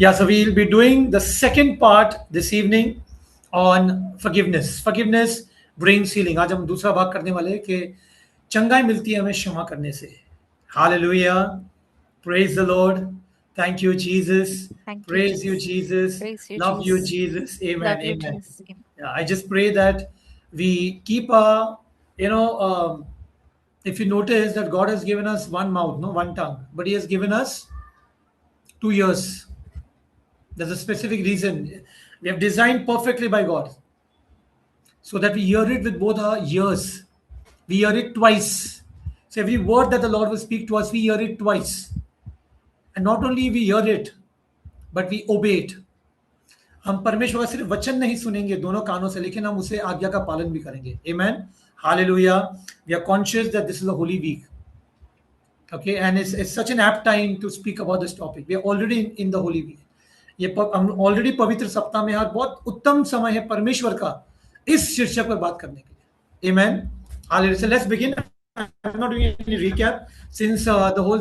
Yeah, so we'll be doing the second part this evening on forgiveness. Forgiveness brings healing. आज हम दूसरा भाग करने वाले हैं कि चंगाई मिलती है हमें क्षमा करने से. Hallelujah. Praise the Lord. Thank you, Jesus. Thank you, Praise you, Jesus. Jesus. Praise you, Love you, Jesus. Jesus. Amen. Love you, Amen. Jesus. Yeah, I just pray that we keep if you notice that God has given us one mouth, no, one tongue, but He has given us 2 ears. There's a specific reason. We have designed perfectly by God so that we hear it with both our ears. We hear it twice. So every word that the Lord will speak to us, we hear it twice. And not only we hear it, but we obey it. हम परमेश्वर का सिर्फ वचन नहीं सुनेंगे दोनों कानों से, लेकिन हम उसे आज्ञा का पालन भी करेंगे. Amen. Hallelujah. We are conscious that this is a holy week. Okay, and it's such an apt time to speak about this topic. We are already in the holy week. ये हम ऑलरेडी पवित्र सप्ताह में, और बहुत उत्तम समय है परमेश्वर का इस शीर्षक पर बात करने के लिए. Amen. Hallelujah. So let's begin. I'm not doing any recap since the whole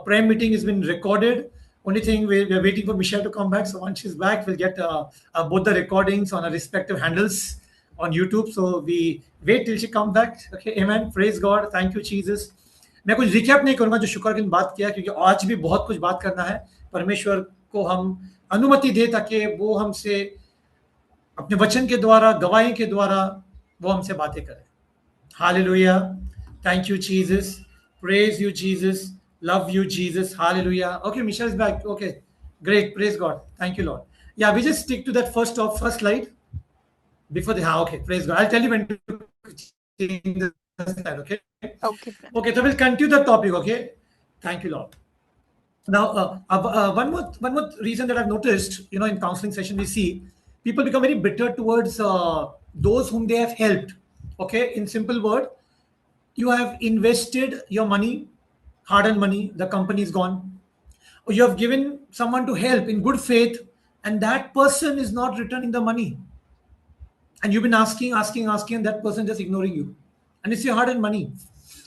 prayer meeting has been recorded. Only thing we're waiting for Michelle to come back. So once she's back, we'll get both the recordings on our respective handles on YouTube. So we wait till she comes back. Okay, amen. Praise God. Thank you, Jesus. मैं कुछ recap नहीं करूंगा जो शुक्र के दिन बात किया, क्योंकि आज भी बहुत कुछ बात करना है. परमेश्वर को हम अनुमति दे ताकि वो हमसे अपने वचन के द्वारा, गवाही के द्वारा वो हमसे बातें करे. Hallelujah. Thank you, Jesus. Praise you, Jesus. Love you, Jesus. Hallelujah. Okay, Michelle is back. Okay, great. Praise God. Thank you, Lord. Yeah, we just stick to that first slide. Before okay, praise God. I'll tell you when to change the slide, okay? Okay. Okay, so we'll continue the topic, okay? Thank you, Lord. Now, one more reason that I've noticed, in counseling session, we see people become very bitter towards those whom they have helped. Okay, in simple word, you have invested your money, hard-earned money, the company is gone, or you have given someone to help in good faith, and that person is not returning the money, and you've been asking, and that person just ignoring you, and it's your hard-earned money.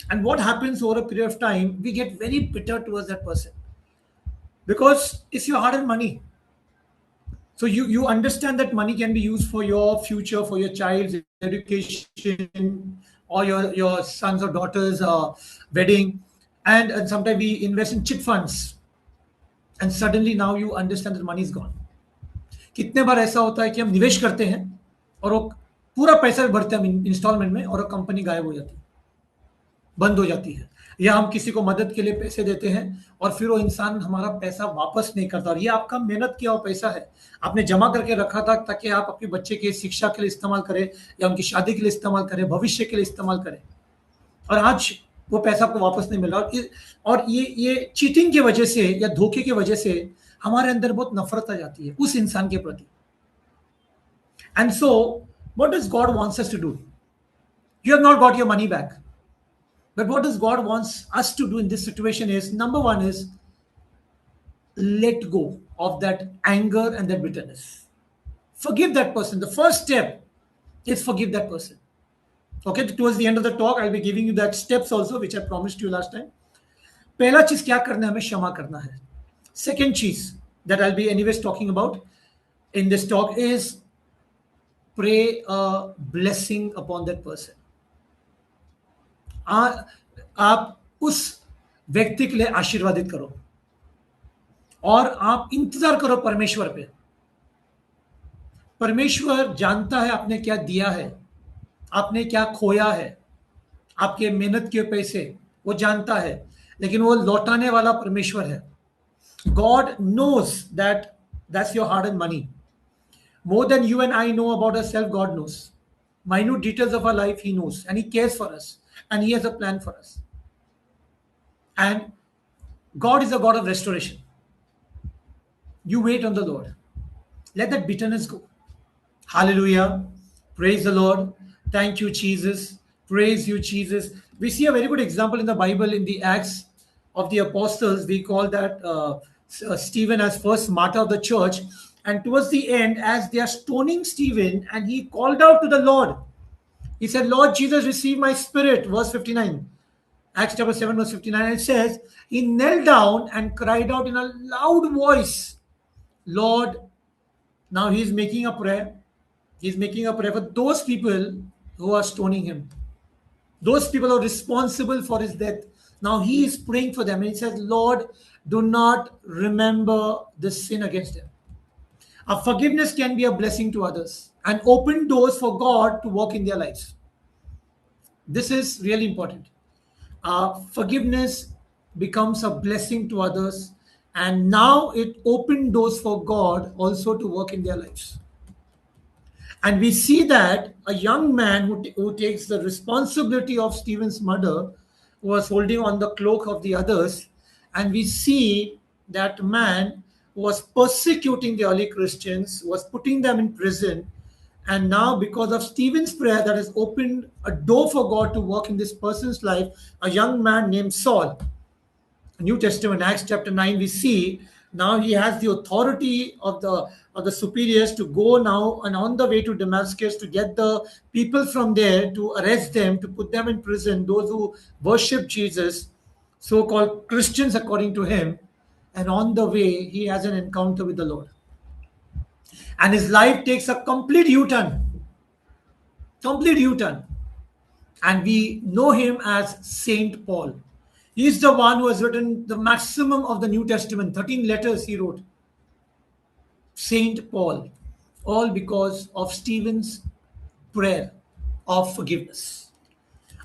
And what happens over a period of time, we get very bitter towards that person because it's your hard-earned money. So you understand that money can be used for your future, for your child's education, or your sons or daughters' wedding, and sometimes we invest in chit funds, and suddenly now you understand that money is gone. कितने बार ऐसा होता है कि हम निवेश करते हैं और वो पूरा पैसा भरते हैं हम इंस्टॉलमेंट में, और वो कंपनी गायब हो जाती है, बंद हो जाती है, या हम किसी को मदद के लिए पैसे देते हैं और फिर वो इंसान हमारा पैसा वापस नहीं करता. और ये आपका मेहनत किया हुआ पैसा है, आपने जमा करके रखा था ताकि आप अपने बच्चे के शिक्षा के लिए इस्तेमाल करें, या उनकी शादी के लिए इस्तेमाल करें, भविष्य के लिए इस्तेमाल करें, और आज वो पैसा आपको वापस नहीं मिल रहा. और ये चीटिंग की वजह से या धोखे की वजह से हमारे अंदर बहुत नफरत आ जाती है उस इंसान के प्रति. And so what does God wants us to do? You have not got your money back. But what does God wants us to do in this situation is, number one is let go of that anger and that bitterness. Forgive that person. The first step is forgive that person. Okay, towards the end of the talk, I'll be giving you that steps also, which I promised you last time. पहला चीज क्या करना है, हमें क्षमा करना है. Second चीज that I'll be anyways talking about in this talk is pray a blessing upon that person. आप उस व्यक्ति के लिए आशीर्वादित करो और आप इंतजार करो परमेश्वर पे. परमेश्वर जानता है आपने क्या दिया है, आपने क्या खोया है, आपके मेहनत के पैसे वो जानता है, लेकिन वो लौटाने वाला परमेश्वर है. God knows that's your hard-earned money. More than you and I know about ourselves, God knows. Minute details of our life, He knows, and He cares for us, and He has a plan for us. And God is a God of restoration. You wait on the Lord. Let that bitterness go. Hallelujah. Praise the Lord. Thank you, Jesus. Praise you, Jesus. We see a very good example in the Bible in the Acts of the Apostles. We call that Stephen as first martyr of the church. And towards the end, as they are stoning Stephen, and he called out to the Lord. He said, Lord Jesus, receive my spirit. Verse 59. Acts chapter 7, verse 59. It says, he knelt down and cried out in a loud voice Lord, now he's making a prayer. He's making a prayer for those people who are stoning him. Those people are responsible for his death. Now he is praying for them and he says, Lord, do not remember this sin against them. Our forgiveness can be a blessing to others and open doors for God to work in their lives. This is really important. Forgiveness becomes a blessing to others, and now it opened doors for God also to work in their lives. And we see that a young man who takes the responsibility of Stephen's murder was holding on the cloak of the others. And we see that man was persecuting the early Christians, was putting them in prison. And now, because of Stephen's prayer that has opened a door for God to work in this person's life, a young man named Saul, New Testament, Acts chapter 9, we see now he has the authority of the superiors to go now and on the way to Damascus to get the people from there, to arrest them, to put them in prison, those who worship Jesus, so-called Christians according to him. And on the way, he has an encounter with the Lord. And his life takes a complete U-turn. Complete U-turn. And we know him as Saint Paul. He's the one who has written the maximum of the New Testament. 13 letters he wrote. Saint Paul. All because of Stephen's prayer of forgiveness.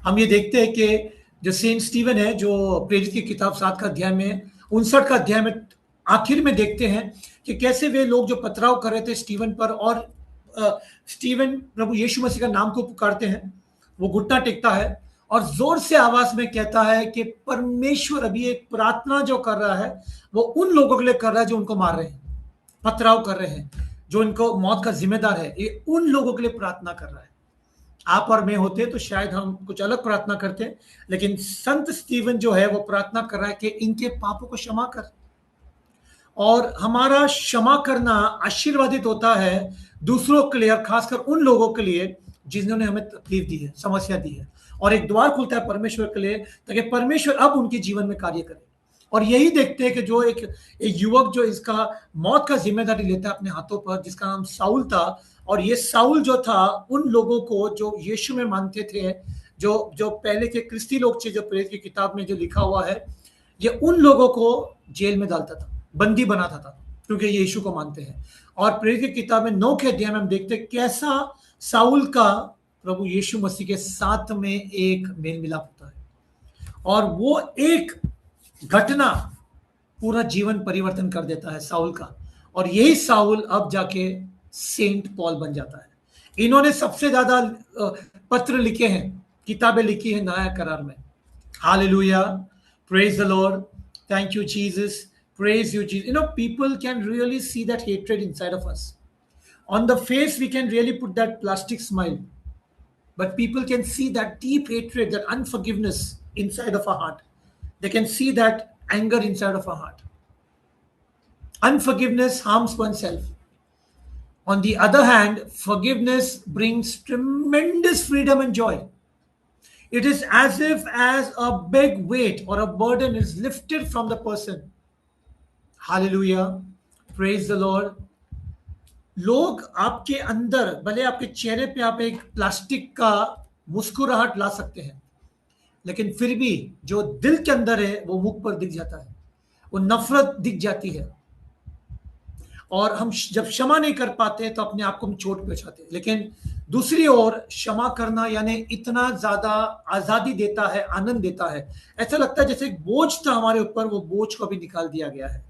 हम ये देखते हैं कि जो Saint Steven है, जो प्रेरित की किताब 7 का अध्याय में 59 का अध्याय में आखिर में देखते हैं कि कैसे वे लोग जो पथराव कर रहे थे स्टीवन पर, और स्टीवन प्रभु यीशु मसीह का नाम को पुकारते हैं, वो घुटना टेकता है और जोर से आवाज में कहता है कि परमेश्वर अभी एक प्रार्थना जो कर रहा है वो उन लोगों के लिए कर रहा है जो उनको मार रहे हैं, पथराव कर रहे हैं, जो इनको मौत का जिम्मेदार है, ये उन लोगों के लिए प्रार्थना कर रहा है। आप और मैं होते तो शायद हम कुछ अलग प्रार्थना करते, लेकिन संत स्टीवन जो है वो प्रार्थना कर रहा है कि इनके पापों को क्षमा कर। और हमारा क्षमा करना आशीर्वादित होता है दूसरों के लिए, और खासकर उन लोगों के लिए जिन्होंने हमें तकलीफ दी है, समस्या दी है, और एक द्वार खुलता है परमेश्वर के लिए ताकि परमेश्वर अब उनके जीवन में कार्य करे। और यही देखते हैं कि जो एक युवक जो इसका मौत का जिम्मेदारी लेता है अपने हाथों पर, जिसका नाम साउल था, और ये साउल जो था उन लोगों को जो यीशु में मानते थे, जो पहले के क्रिस्ती लोग थे, जो प्रेरित की किताब में जो लिखा हुआ है, ये उन लोगों को जेल में डालता था, बंदी बनाता था, क्योंकि ये यीशु को मानते हैं। और प्रेरित की किताब में 9 के अध्याय में हम देखते हैं कैसा साउल का प्रभु यीशु मसीह के साथ में एक मेल मिलाप होता है, और वो एक घटना पूरा जीवन परिवर्तन कर देता है साउल का। और यही साउल अब जाके सेंट पॉल बन जाता है। इन्होंने सबसे ज्यादा पत्र लिखे हैं, किताबें लिखी हैं नया करार में। Hallelujah, praise the Lord, thank you Jesus, praise you Jesus. You know, people can really see that hatred inside of us. On the face we can really put that plastic smile, but people can see that deep hatred, that unforgiveness inside of our heart. They can see that anger inside of our heart. Unforgiveness harms oneself. On the other hand, forgiveness brings tremendous freedom and joy. It is as if as a big weight or a burden is lifted from the person. Hallelujah, praise the Lord. लोग आपके अंदर, भले आपके चेहरे पे आप एक plastic का मुस्कुराहट ला सकते हैं, लेकिन फिर भी जो दिल के अंदर है वो मुख पर दिख जाता है, वो नफरत दिख जाती है। और हम जब क्षमा नहीं कर पाते तो अपने आप को हम चोट पहुंचाते हैं। लेकिन दूसरी ओर क्षमा करना यानी इतना ज्यादा आजादी देता है, आनंद देता है, ऐसा लगता है जैसे एक बोझ था हमारे ऊपर, वो बोझ को भी निकाल दिया गया है।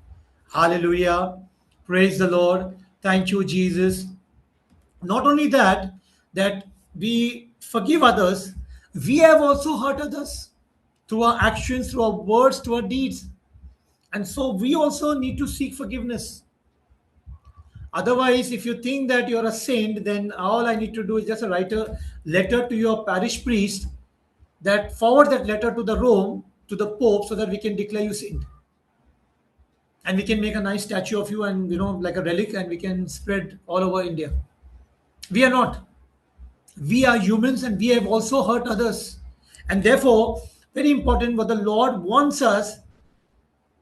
Hallelujah. Praise the Lord. Thank you, Jesus. Not only that we forgive others, we have also hurt others through our actions, through our words, through our deeds. And so we also need to seek forgiveness. Otherwise, if you think that you're a saint, then all I need to do is just write a letter to your parish priest, that forward that letter to the Rome, to the Pope, so that we can declare you saint. And we can make a nice statue of you and, you know, like a relic, and we can spread all over India. We are not. We are humans and we have also hurt others. And therefore, very important, what the Lord wants us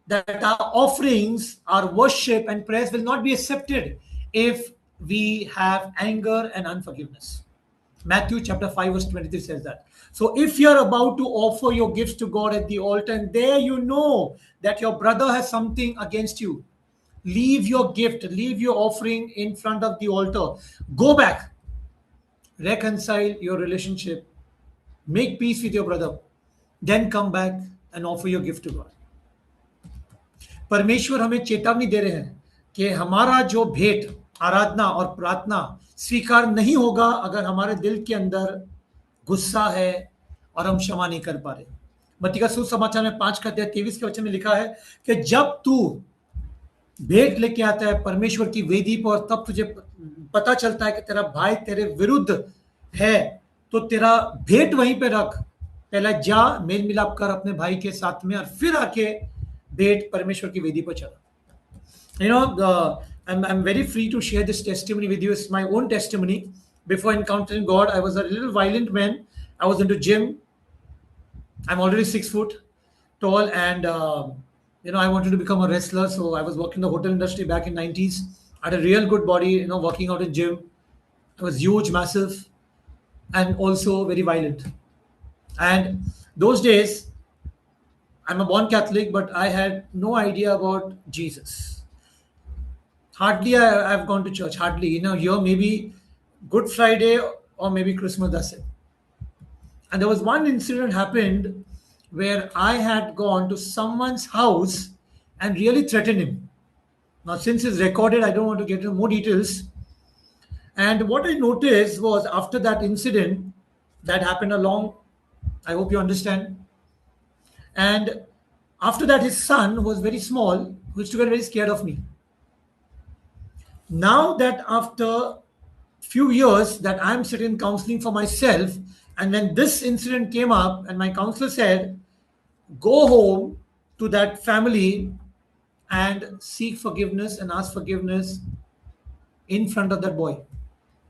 that our offerings, our worship and prayers will not be accepted if we have anger and unforgiveness. Matthew chapter 5 verse 23 says that. So if you're about to offer your gifts to God at the altar and there you know that your brother has something against you, leave your gift, leave your offering in front of the altar. Go back, reconcile your relationship, make peace with your brother, then come back and offer your gift to God. परमेश्वर हमें चेतावनी दे रहे हैं कि हमारा जो भेंट, आराधना और प्रार्थना स्वीकार नहीं होगा अगर हमारे दिल के अंदर गुस्सा है और हम क्षमा नहीं कर पा रहे। मत्ती का सुसमाचार में 5:23 के वचन में लिखा है कि जब तू भेंट लेके आता है परमेश्वर की वेदी पर और तब तुझे पता चलता है कि तेरा भाई तेरे विरुद्ध है, तो तेरा भेंट वहीं पे रख, पहला जा मेल मिलाप कर अपने भाई के साथ में और फिर आके भेंट परमेश्वर की वेदी पर चला। You know, I'm very free to share this testimony with you. It's my own testimony. Before encountering God, I was a little violent man. I was into gym. I'm already 6 foot tall, and I wanted to become a wrestler. So I was working in the hotel industry back in 90s. I had a real good body. Working out in gym. I was huge, massive, and also very violent. And those days, I'm a born Catholic, but I had no idea about Jesus. Hardly I've gone to church. Hardly, here maybe Good Friday or maybe Christmas, that's it. And there was one incident happened where I had gone to someone's house and really threatened him. Now, since it's recorded, I don't want to get into more details. And what I noticed was after that incident that happened I hope you understand. And after that, his son, who was very small, who used to get very scared of me. Now that after few years that I'm sitting in counseling for myself, and when this incident came up and my counselor said, go home to that family and seek forgiveness and ask forgiveness in front of that boy,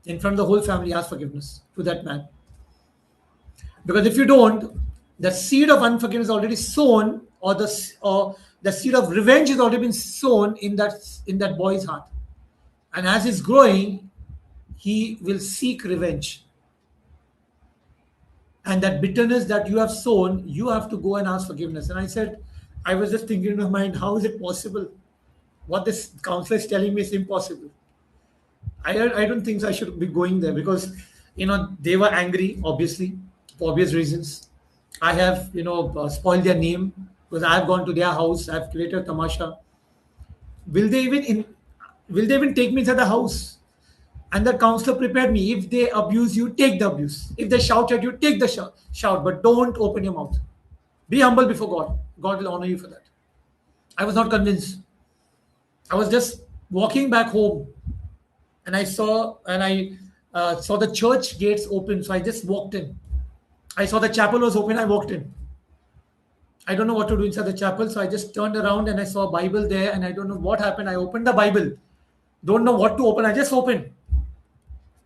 in front of the whole family, ask forgiveness to that man. Because if you don't, the seed of unforgiveness is already sown, or the seed of revenge has already been sown in that boy's heart. And as he's growing, he will seek revenge. And that bitterness that you have sown, you have to go and ask forgiveness. And I said, I was just thinking in my mind, how is it possible? What this counselor is telling me is impossible. I don't think I should be going there because, they were angry, obviously, for obvious reasons. I have, spoiled their name because I have gone to their house. I have created a tamasha. Will they even take me inside the house? And the counselor prepared me. If they abuse you, take the abuse. If they shout at you, take the shout, but don't open your mouth. Be humble before God. God will honor you for that. I was not convinced. I was just walking back home, and I saw the church gates open. So I just walked in. I saw the chapel was open. I walked in. I don't know what to do inside the chapel, so I just turned around and I saw a Bible there, and I don't know what happened. I opened the Bible. Don't know what to open. I just opened.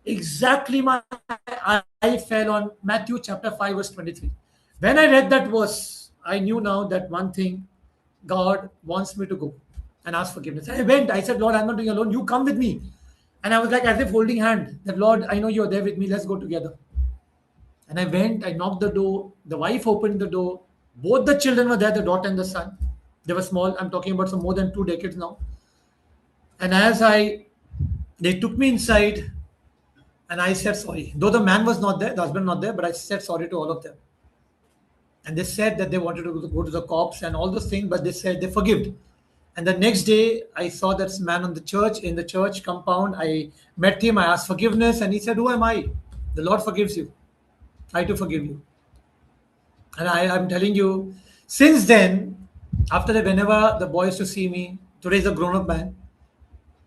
Exactly my eye fell on Matthew chapter 5 verse 23. When I read that verse, I knew now that one thing, God wants me to go and ask forgiveness. And I went. I said, Lord, I'm not doing alone. You come with me. And I was like as if holding hand. That Lord, I know you're there with me. Let's go together. And I went. I knocked the door. The wife opened the door. Both the children were there, the daughter and the son. They were small. I'm talking about some more than 2 decades now. And they took me inside. And I said sorry. Though the man was not there, the husband not there, but I said sorry to all of them. And they said that they wanted to go to the cops and all those things, but they said they forgived. And the next day, I saw that man in the church compound. I met him. I asked forgiveness, and he said, "Who am I? The Lord forgives you. Try to forgive you." And I'm telling you, since then, after that, whenever the boy used to see me, today is a grown-up man,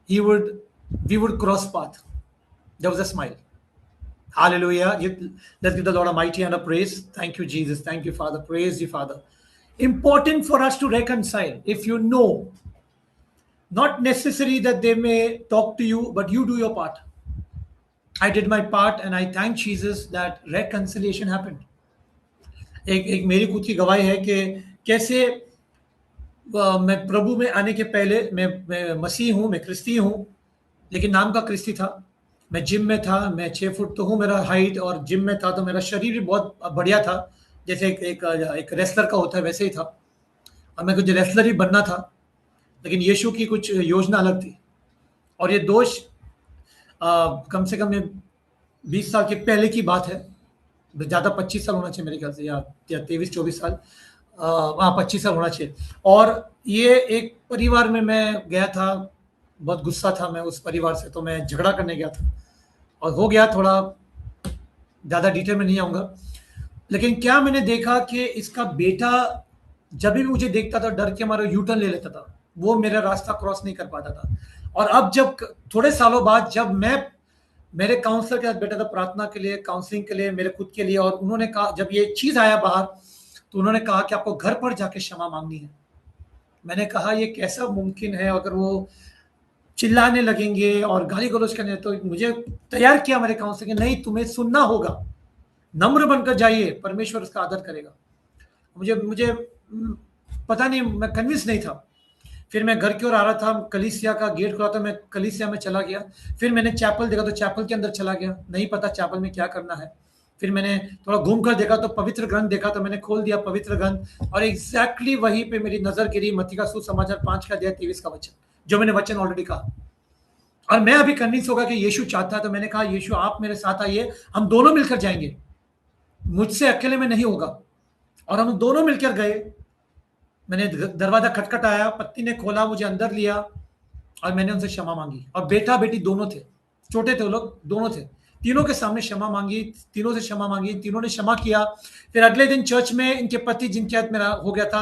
we would cross path. There was a smile. Hallelujah. Let's give the Lord a mighty hand of praise. Thank you, Jesus. Thank you, Father. Praise you, Father. Important for us to reconcile. If you know, not necessary that they may talk to you, but you do your part. I did my part and I thank Jesus that reconciliation happened. एक मेरी खुद की गवाही है कि कैसे मैं प्रभु में आने के पहले मैं मसीह हूँ, मैं क्रिस्ती हूँ, लेकिन नाम का क्रिस्ती था। मैं जिम में था, मैं 6 फुट तो हूँ मेरा हाइट, और जिम में था तो मेरा शरीर भी बहुत बढ़िया था, जैसे एक रेसलर का होता है वैसे ही था, और मैं कुछ रेसलर ही बनना था। लेकिन यीशु की कुछ योजना अलग थी, और ये दोष कम से कम ये 20 साल के पहले की बात है, ज़्यादा 25 साल होना चाहिए मेरे ख्याल से, या 23-24 साल, हाँ 25 साल होना चाहिए। और ये एक परिवार में मैं गया था, बहुत गुस्सा था मैं उस परिवार से, तो मैं झगड़ा करने गया था, और हो गया थोड़ा, ज़्यादा डिटेल में नहीं आऊँगा। लेकिन क्या मैंने देखा कि इसका बेटा जब भी मुझे देखता था डर के मारे यू टर्न ले लेता था, वो मेरा रास्ता क्रॉस नहीं कर पाता था। और अब जब थोड़े सालों बाद जब मैं मेरे काउंसलर के साथ बैठा था प्रार्थना के लिए, काउंसलिंग के लिए, मेरे खुद के लिए, और उन्होंने कहा, जब ये चीज़ आया बाहर, तो उन्होंने कहा कि आपको घर पर जाके क्षमा मांगनी है। मैंने कहा ये कैसा मुमकिन है, अगर वो चिल्लाने लगेंगे और गाली गलौज करने, तो मुझे तैयार किया मेरे काउंसलर के, नहीं तुम्हें सुनना होगा, नम्र बनकर जाइए, परमेश्वर उसका आदर करेगा। मुझे मुझे पता नहीं, मैं कन्विंस नहीं था। फिर मैं घर की ओर आ रहा था, कलीसिया का गेट खुला था, मैं कलीसिया में चला गया। फिर मैंने चैपल देखा तो चैपल के अंदर चला गया, नहीं पता चैपल में क्या करना है। फिर मैंने थोड़ा घूम कर देखा तो पवित्र ग्रंथ देखा, तो मैंने खोल दिया पवित्र ग्रंथ, और एग्जैक्टली वहीं पे मेरी नजर गिरी मत्ती का सुसमाचार 5 का अध्याय 23 का वचन, जो मैंने वचन ऑलरेडी कहा। और मैं अभी कन्विंस होगा कि यीशु चाहता है, तो मैंने कहा यीशु आप मेरे साथ आइए, हम दोनों मिलकर जाएंगे, मुझसे अकेले में नहीं होगा। और हम दोनों मिलकर गए। मैंने दरवाजा खटखटाया, पत्नी ने खोला, मुझे अंदर लिया, और मैंने उनसे क्षमा मांगी। और बेटा बेटी दोनों थे, छोटे थे वो लोग, दोनों थे, तीनों के सामने क्षमा मांगी, तीनों से क्षमा मांगी, तीनों ने क्षमा किया। फिर अगले दिन चर्च में इनके पति जिनके हाथ मेरा हो गया था,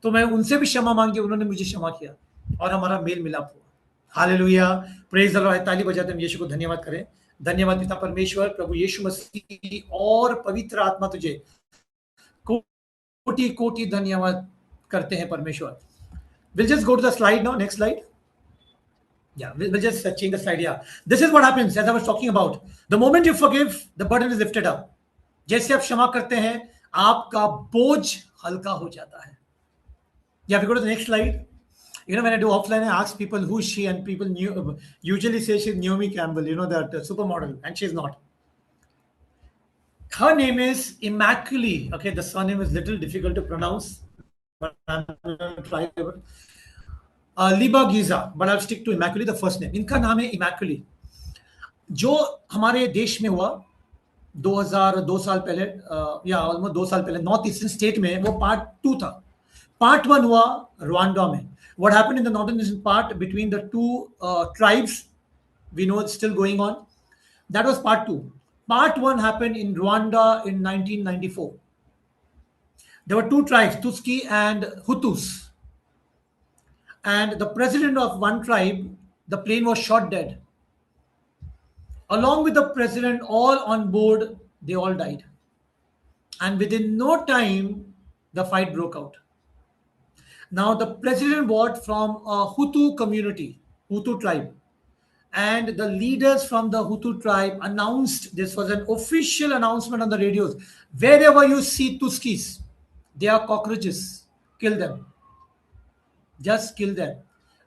तो मैं उनसे भी क्षमा मांगी, उन्होंने मुझे क्षमा किया, और हमारा मेल मिलाप हुआ। Hallelujah, praise the Lord. ताली बजाते हम यीशु को धन्यवाद करें। धन्यवाद पिता परमेश्वर, प्रभु यीशु मसीह और पवित्र आत्मा, तुझे कोटि कोटि धन्यवाद करते हैं परमेश्वर। We'll just go to the slide now. Next slide. Yeah, we'll just change the slide. Yeah, this is what happens, as I was talking about. The moment you forgive, the burden is lifted up. जैसे आप क्षमा करते हैं, आपका बोझ हल्का हो जाता है। Yeah, we go to the next slide. You know, when I do offline, I ask people who is she, and people usually say she's Naomi Campbell, you know, that supermodel, and she's not. Her name is Immaculée. Okay, the surname is little difficult to pronounce, but I'm going to try. लिबा गीजा, but I stick to Immaculee the first name. इनका नाम है इमैकुली। जो हमारे देश में हुआ 2002 साल पहले, या ऑलमोस्ट 2 साल पहले, नॉर्थ ईस्टर्न स्टेट में, वो पार्ट 2 था। पार्ट 1 हुआ रवांडा में। What happened in the northern eastern part between the two tribes, we know it's still going on, that was part 2। Part 1 happened in Rwanda in 1994. There were two tribes, Tutsi and Hutus. And the president of one tribe, the plane was shot dead. Along with the president, all on board, they all died. And within no time, the fight broke out. Now, the president was from a Hutu community, Hutu tribe. And the leaders from the Hutu tribe announced, this was an official announcement on the radios, wherever you see Tutskis, they are cockroaches, kill them. Just kill them.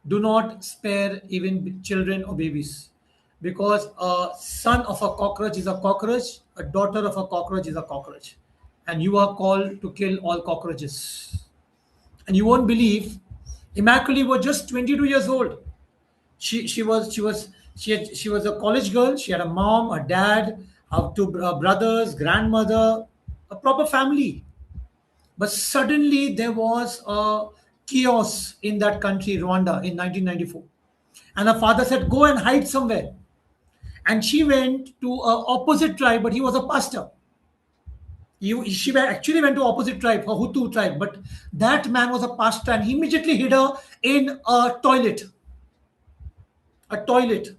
Do not spare even children or babies. Because a son of a cockroach is a cockroach, a daughter of a cockroach is a cockroach. And you are called to kill all cockroaches. And you won't believe, Immaculée was just 22 years old. She was a college girl. She had a mom, a dad, two brothers, grandmother, a proper family. But suddenly there was a chaos in that country, Rwanda, in 1994. And her father said, go and hide somewhere. And she went to an opposite tribe, but he was a pastor. She actually went to opposite tribe, a Hutu tribe, but that man was a pastor, and he immediately hid her in a toilet. A toilet.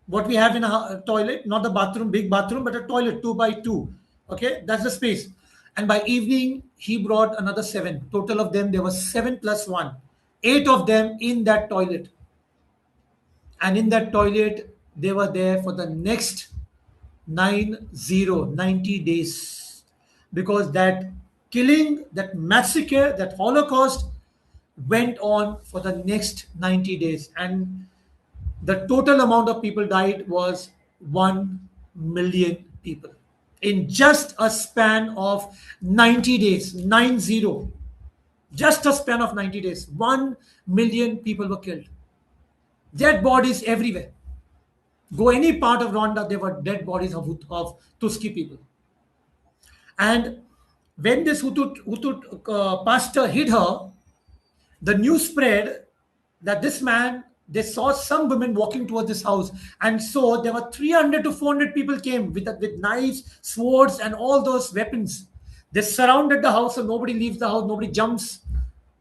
What we have in a toilet, not the bathroom, big bathroom, but a toilet 2x2. Okay, that's the space. And by evening, he brought another 7. Total of them, there was 7 plus 1. 8 of them in that toilet. And in that toilet, they were there for the next 90 days. Because that killing, that massacre, that Holocaust went on for the next 90 days, and the total amount of people died was 1 million people in just a span of 90 days. 90, just a span of 90 days, 1 million people were killed. Dead bodies everywhere. Go any part of Rwanda, there were dead bodies of Tutsi people. And when this Hutu pastor hid her, the news spread that this man, they saw some women walking towards this house, and so there were 300 to 400 people came with knives, swords, and all those weapons. They surrounded the house, so nobody leaves the house, nobody jumps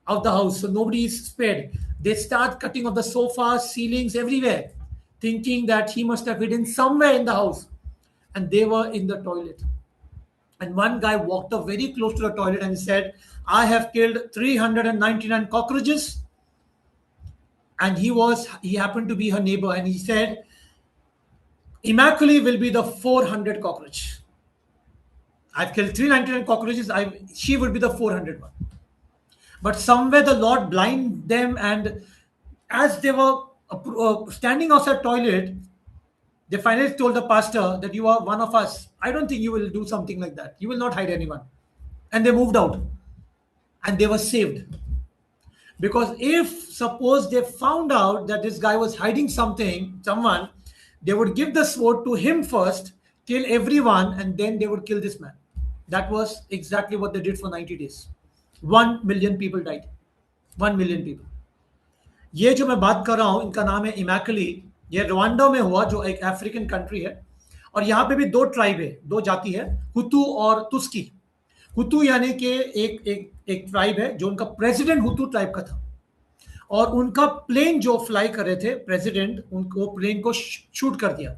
out the house, so nobody is spared. They start cutting off the sofas, ceilings, everywhere, thinking that he must have hidden somewhere in the house, and they were in the toilet. And one guy walked up very close to the toilet and said, I have killed 399 cockroaches. And he happened to be her neighbor, and he said, Immaculée will be the 400 cockroach. I've killed 399 cockroaches, she would be the 400 one. But somewhere the Lord blinded them, and as they were standing outside toilet, they finally told the pastor that you are one of us. I don't think you will do something like that. You will not hide anyone. And they moved out, and they were saved. Because if suppose they found out that this guy was hiding someone, they would give the sword to him first, kill everyone, and then they would kill this man. That was exactly what they did for 90 days. 1 million people died. 1 million people. ये जो मैं बात कर रहा हूं, इनका नाम है इमैकुली. ये रवांडा में हुआ, जो एक अफ्रीकन कंट्री है. और यहाँ पे भी दो ट्राइब है, दो जाति है, हुतू और तुस्की. हुतू यानी कि एक ट्राइब है जो उनका प्रेसिडेंट हुतू ट्राइब का था, और उनका प्लेन जो फ्लाई कर रहे थे प्रेसिडेंट, उनको प्लेन को शूट कर दिया,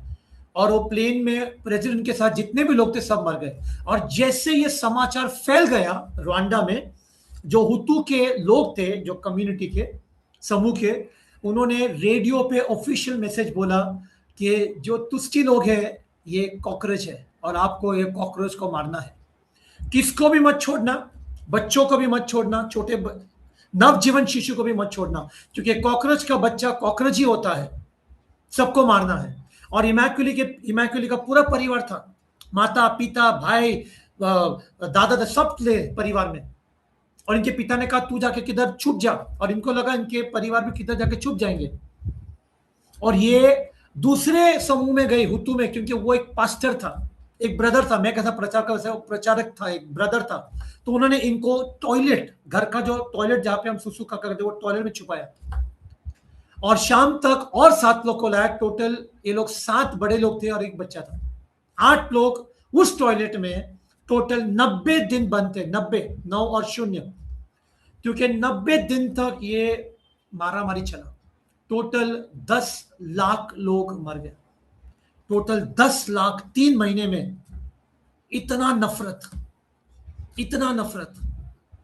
और वो प्लेन में प्रेसिडेंट के साथ जितने भी लोग थे सब मर गए. और जैसे ये समाचार फैल गया रवांडा में, जो हुतू के लोग थे, जो कम्युनिटी के समूह के, उन्होंने रेडियो पे ऑफिशियल मैसेज बोला कि जो तुस्की लोग हैं ये कॉकरोच है, और आपको ये कॉकरोच को मारना है. किसको भी मत छोड़ना, बच्चों को भी मत छोड़ना, छोटे नवजीवन शिशु को भी मत छोड़ना, क्योंकि कॉकरोच का बच्चा कॉकरोच ही होता है. सबको मारना है. और इमैकुली का पूरा परिवार था, माता पिता भाई दादा सब थे परिवार में. और इनके पिता ने कहा तू जाके किधर छुप जा, और इनको लगा इनके परिवार भी किधर जाके छुप जाएंगे. और ये दूसरे समूह में गई हुतू में, क्योंकि वो एक पास्टर था, एक ब्रदर था. मैं कैसा प्रचारक था, एक ब्रदर था. तो उन्होंने इनको टॉयलेट, घर का जो टॉयलेट जहां पे हम सुसु का करते वो टॉयलेट में छुपाया. और शाम तक और 7 लोग को लाया. टोटल ये लोग 7 बड़े लोग थे और एक बच्चा था. 8 लोग उस टॉयलेट में टोटल 90 दिन बंद थे. 90, 9 और 0, क्योंकि 90 दिन तक ये मारामारी चला. टोटल 10 लाख लोग मर गए. टोटल 10 लाख 3 महीने में. इतना नफरत,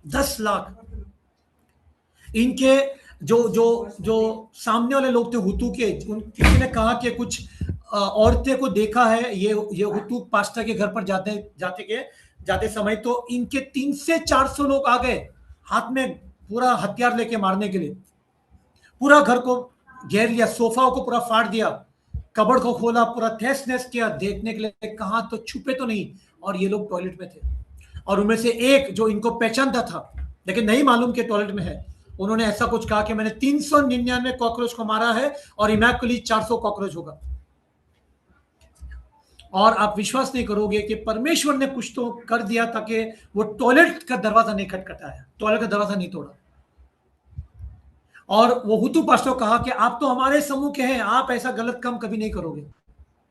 10 लाख. इनके जो सामने वाले लोग थे हुतू के, किसी ने कहा कि कुछ औरतें को देखा है ये हुतू पास्टर के घर पर जाते समय, तो इनके 300 से 400 लोग आ गए हाथ में पूरा हथियार लेके मारने के लिए. पूरा घर को घेर लिया, सोफाओं को पूरा फाड़ दिया, कबड़ को खोला, पूरा तहस नहस किया देखने के लिए कहां तो छुपे तो नहीं. और ये लोग टॉयलेट में थे. और उनमें से एक जो इनको पहचानता था लेकिन नहीं मालूम कि टॉयलेट में है, उन्होंने ऐसा कुछ कहा कि मैंने 399 कॉकरोच को मारा है और इमैकुली 400 कॉकरोच होगा. और आप विश्वास नहीं करोगे कि परमेश्वर ने कुछ तो कर दिया ताकि वो टॉयलेट का दरवाजा नहीं खटखटाया, टॉयलेट का दरवाजा नहीं तोड़ा. और वो हुतू पास्टर कहा कि आप तो हमारे समूह के हैं, आप ऐसा गलत काम कभी नहीं करोगे,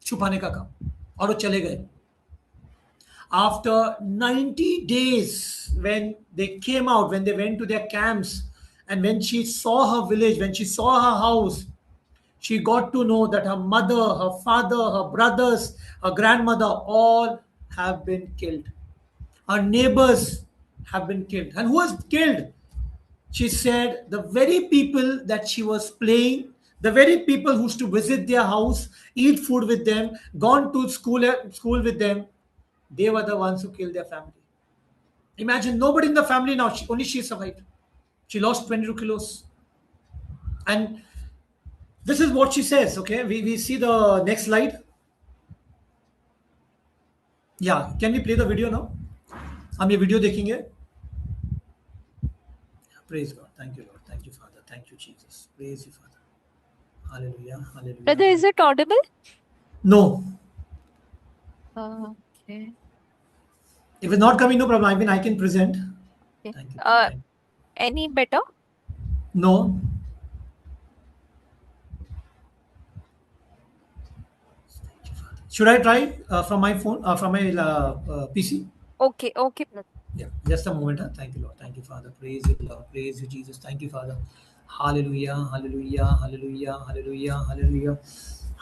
छुपाने का काम. और वो चले गए. After 90 days, when they came out, when they went to their camps, and when she saw her village, when she saw her house, she got to know that her mother, her father, her brothers, her grandmother, all have been killed. Her neighbors have been killed. And who was killed? She said the very people that she was playing, the very people who used to visit their house, eat food with them, gone to school with them, they were the ones who killed their family. Imagine nobody in the family now, only she survived. She lost 22 kilos. And this is what she says. Okay, we see the next slide. Yeah, can we play the video now? हम ये video देखेंगे. Praise God. Thank you, Lord. Thank you, Father. Thank you, Jesus. Praise you, Father. Hallelujah. Hallelujah. Brother, is it audible? No. Okay. If it's not coming, no problem. I mean, I can present. Okay. Thank you. Thank you. Any better? No. Should I try from my phone, from my PC? Okay, okay, brother. Yeah, just a moment. Huh? Thank you, Lord. Thank you, Father. Praise you, Lord. Praise you, Jesus. Thank you, Father. Hallelujah, hallelujah, hallelujah, hallelujah, hallelujah,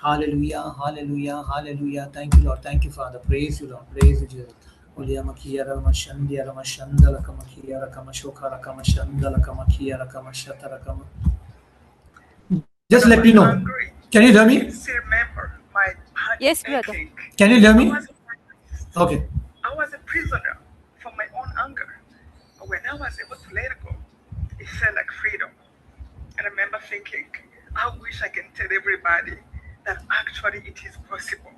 hallelujah, hallelujah, hallelujah. Thank you, Lord. Thank you, Father. Praise you, Lord. Praise you, Jesus. Uliya makia rama shandiya rama shandala kamakia rakama shokara kama shandala kamakia rakama shatara kama. Just let me know. Can you hear me? Remember my body Yes, brother. aching. Can you hear me? Okay. Okay. I was a prisoner for my own anger. But when I was able to let it go, it felt like freedom. And I remember thinking, I wish I can tell everybody that actually it is possible.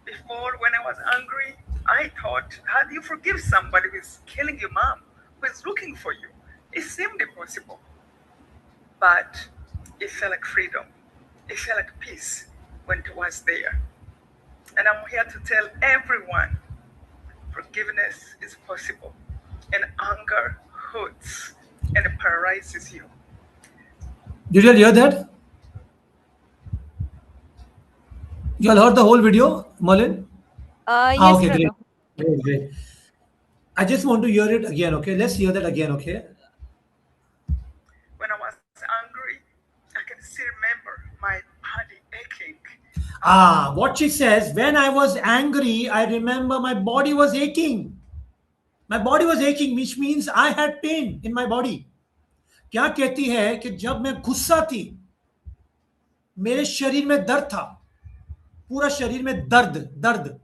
Before, when I was angry, I thought, how do you forgive somebody who is killing your mom, who is looking for you? It seemed impossible. But it felt like freedom. It felt like peace when it was there. And I'm here to tell everyone forgiveness is possible. And anger hurts and it paralyzes you. Did you all hear that? You all heard the whole video, Merlin? Yes, Okay, brother. great. Great. I just want to hear it again, okay? Let's hear that again, okay? When I was angry, I can still remember my body aching. What she says, when I was angry, I remember my body was aching. My body was aching, which means I had pain in my body. क्या कहती है कि जब मैं गुस्सा थी, मेरे शरीर में दर्द था, पूरा शरीर में दर्द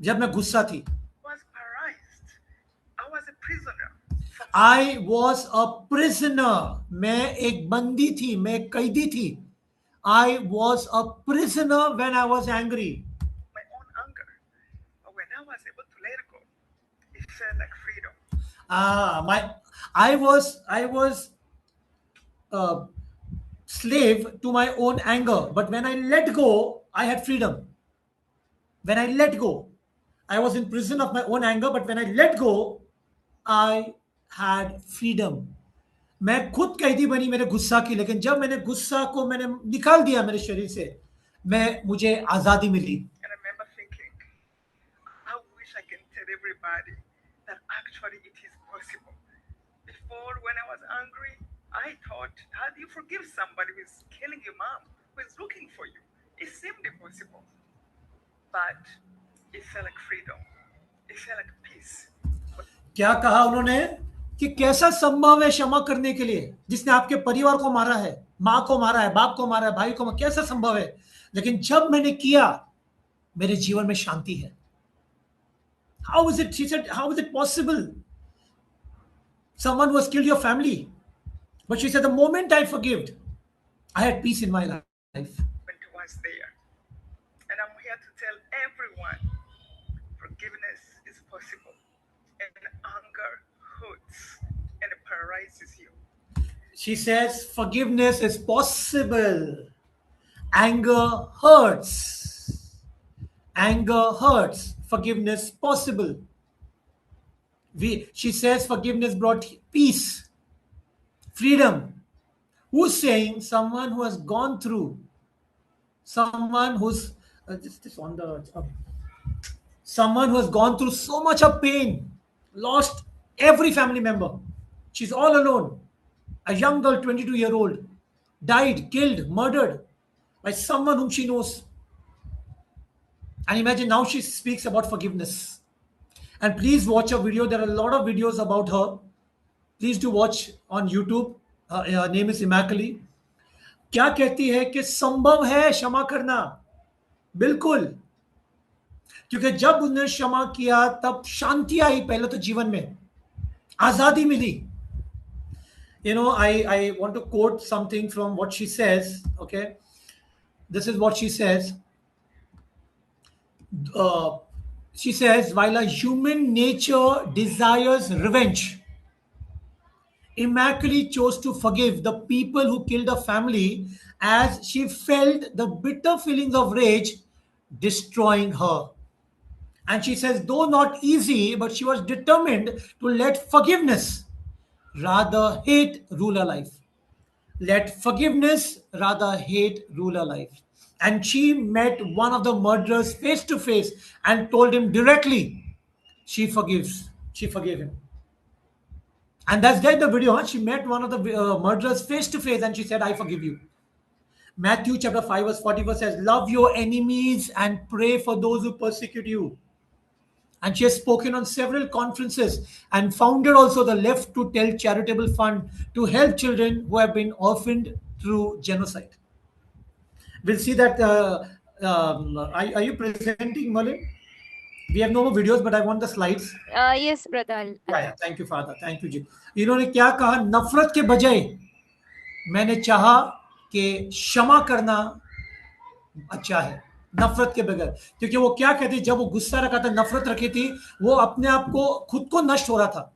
जब मैं गुस्सा थी. I was paralyzed. I was a prisoner. I was a prisoner. मैं एक बंदी थी, मैं एक कैदी थी. I was a prisoner when I was angry. My own anger. But when I was able to let it go, it felt like freedom. I was a slave to my own anger, but when I let go, I had freedom. When I let go, I was in prison of my own anger, but when I let go, I had freedom. मैं खुद कैदी बनी मेरे गुस्सा की, लेकिन जब मैंने गुस्सा को मैंने निकाल दिया मेरे शरीर से, मुझे आजादी मिली. And I remember thinking, I wish I can tell everybody that actually it is possible. Before, when I was angry, I thought, how do you forgive somebody who is killing your mom, who is looking for you? It seemed impossible. But it felt like freedom. It felt like peace. क्या कहा उन्होंने कि कैसा संभव है क्षमा करने के लिए जिसने आपके परिवार को मारा है, माँ को मारा है, बाप को मारा है, भाई को, कैसा संभव है? लेकिन जब मैंने किया, मेरे जीवन में शांति है. How is it? She said, how is it possible? Someone who has killed your family. But she said, the moment I forgave, I had peace in my life. When it was there. And I'm here to tell everyone forgiveness is possible. And anger hurts and it paralyzes you. She says, forgiveness is possible. Anger hurts. Anger hurts. Forgiveness possible. She says forgiveness brought peace, freedom. Who's saying? Someone who has gone through, someone who's someone who has gone through so much of pain, lost every family member. She's all alone. A young girl, 22-year-old, died, killed, murdered by someone whom she knows. And imagine now she speaks about forgiveness. And please watch a video. There are a lot of videos about her. Please do watch on YouTube. Her name is Immaculate. क्या कहती है कि संभव है क्षमा करना? बिल्कुल. क्योंकि जब उसने क्षमा किया तब शांति आई, पहले तो जीवन में आजादी मिली. I want to quote something from what she says. Okay, this is what she says. Uh, she says, while a human nature desires revenge, Immaculate chose to forgive the people who killed her family as she felt the bitter feelings of rage destroying her. And she says, though not easy, but she was determined to let forgiveness rather hate rule her life. Let forgiveness rather hate rule her life. And she met one of the murderers face to face and told him directly she forgives. She forgave him. And that's there in the video. Huh? She met one of the murderers face to face and she said, I forgive you. Matthew chapter 5 verse 41 says, love your enemies and pray for those who persecute you. And she has spoken on several conferences and founded also the Left to Tell charitable fund to help children who have been orphaned through genocide. We'll see that. Are you presenting, Merlin? We have no more videos, but I want the slides. Yes, brother. Yeah, thank you, Father. Thank you, जी. इन्होंने क्या कहा? नफरत के बजाय मैंने चाहा कि क्षमा करना अच्छा है, नफरत के बगैर. क्योंकि वो क्या कहती, जब वो गुस्सा रखा था, नफरत रखी थी, वो अपने आप को खुद को नष्ट हो रहा था,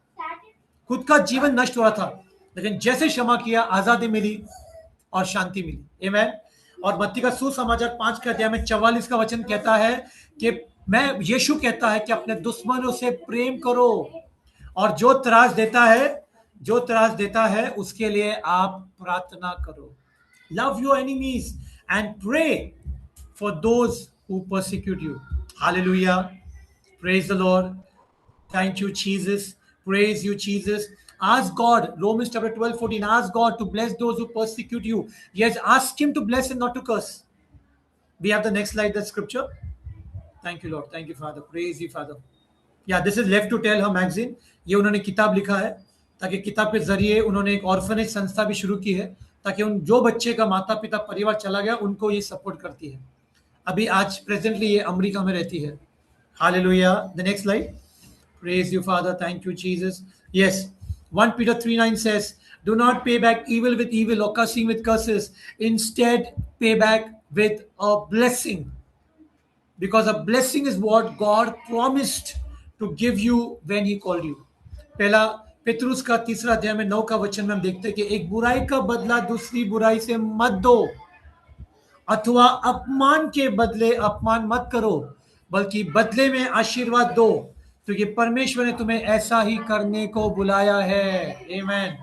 खुद का जीवन नष्ट हो रहा था. लेकिन जैसे क्षमा किया, आजादी मिली और शांति मिली. आमीन. और मत्ती का सुसमाचार 5 के अध्याय में 44 का वचन कहता है कि यीशु कहता है कि अपने दुश्मनों से प्रेम करो और जो त्रास देता है उसके लिए आप प्रार्थना करो. Love your enemies and pray for those who persecute you. Hallelujah. Praise the Lord. Thank you, Jesus. Praise you, Jesus. Ask God, Romans chapter 12, 14. Ask God to bless those who persecute you. Yes, ask Him to bless and not to curse. We have the next slide, the scripture. Thank you, Lord. Thank you, Father. Praise you, Father. Yeah, this is Left to Tell her magazine. ये उन्होंने किताब लिखा है ताकि किताब के जरिए उन्होंने एक ऑर्फनेज संस्था भी शुरू की है ताकि उन जो बच्चे का माता पिता परिवार चला गया उनको ये सपोर्ट करती है. अभी आज प्रेजेंटली ये अमेरिका में रहती है. Hallelujah. The next slide. Praise you, Father. Thank you, Jesus. Yes. 1 Peter 3:9 says, do not pay back evil with evil or cursing with curses. Instead, pay back with a blessing. Because a blessing is what God promised to give you when He called you. पहला पेतरुस का 3 अध्याय में 9 का वचन में हम देखते हैं कि एक बुराई का बदला दूसरी बुराई से मत दो, अथवा अपमान के बदले अपमान मत करो, बल्कि बदले में आशीर्वाद दो, क्योंकि परमेश्वर ने तुम्हें ऐसा ही करने को बुलाया है. Amen.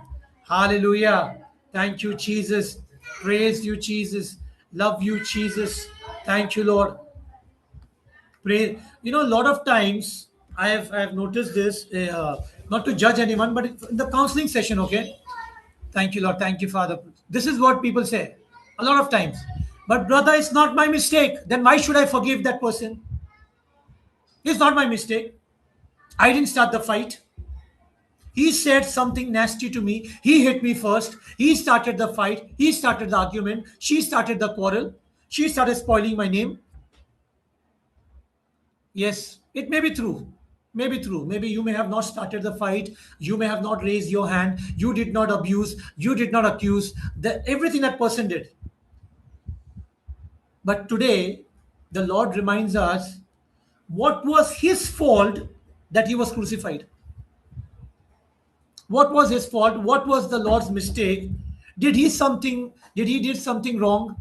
Hallelujah. Thank you, Jesus. Praise you, Jesus. Love you, Jesus. Thank you, Lord. Pray. A lot of times I have noticed this, not to judge anyone, but in the counseling session, okay? Thank you, Lord. Thank you, Father. This is what people say a lot of times. But brother, it's not my mistake. Then why should I forgive that person? It's not my mistake. I didn't start the fight. He said something nasty to me. He hit me first. He started the fight. He started the argument. She started the quarrel. She started spoiling my name. Yes, it may be true. Maybe true. Maybe you may have not started the fight. You may have not raised your hand. You did not abuse. You did not accuse. Everything that person did. But today, the Lord reminds us what was his fault that he was crucified. What was his fault? What was the Lord's mistake? Did he did something wrong?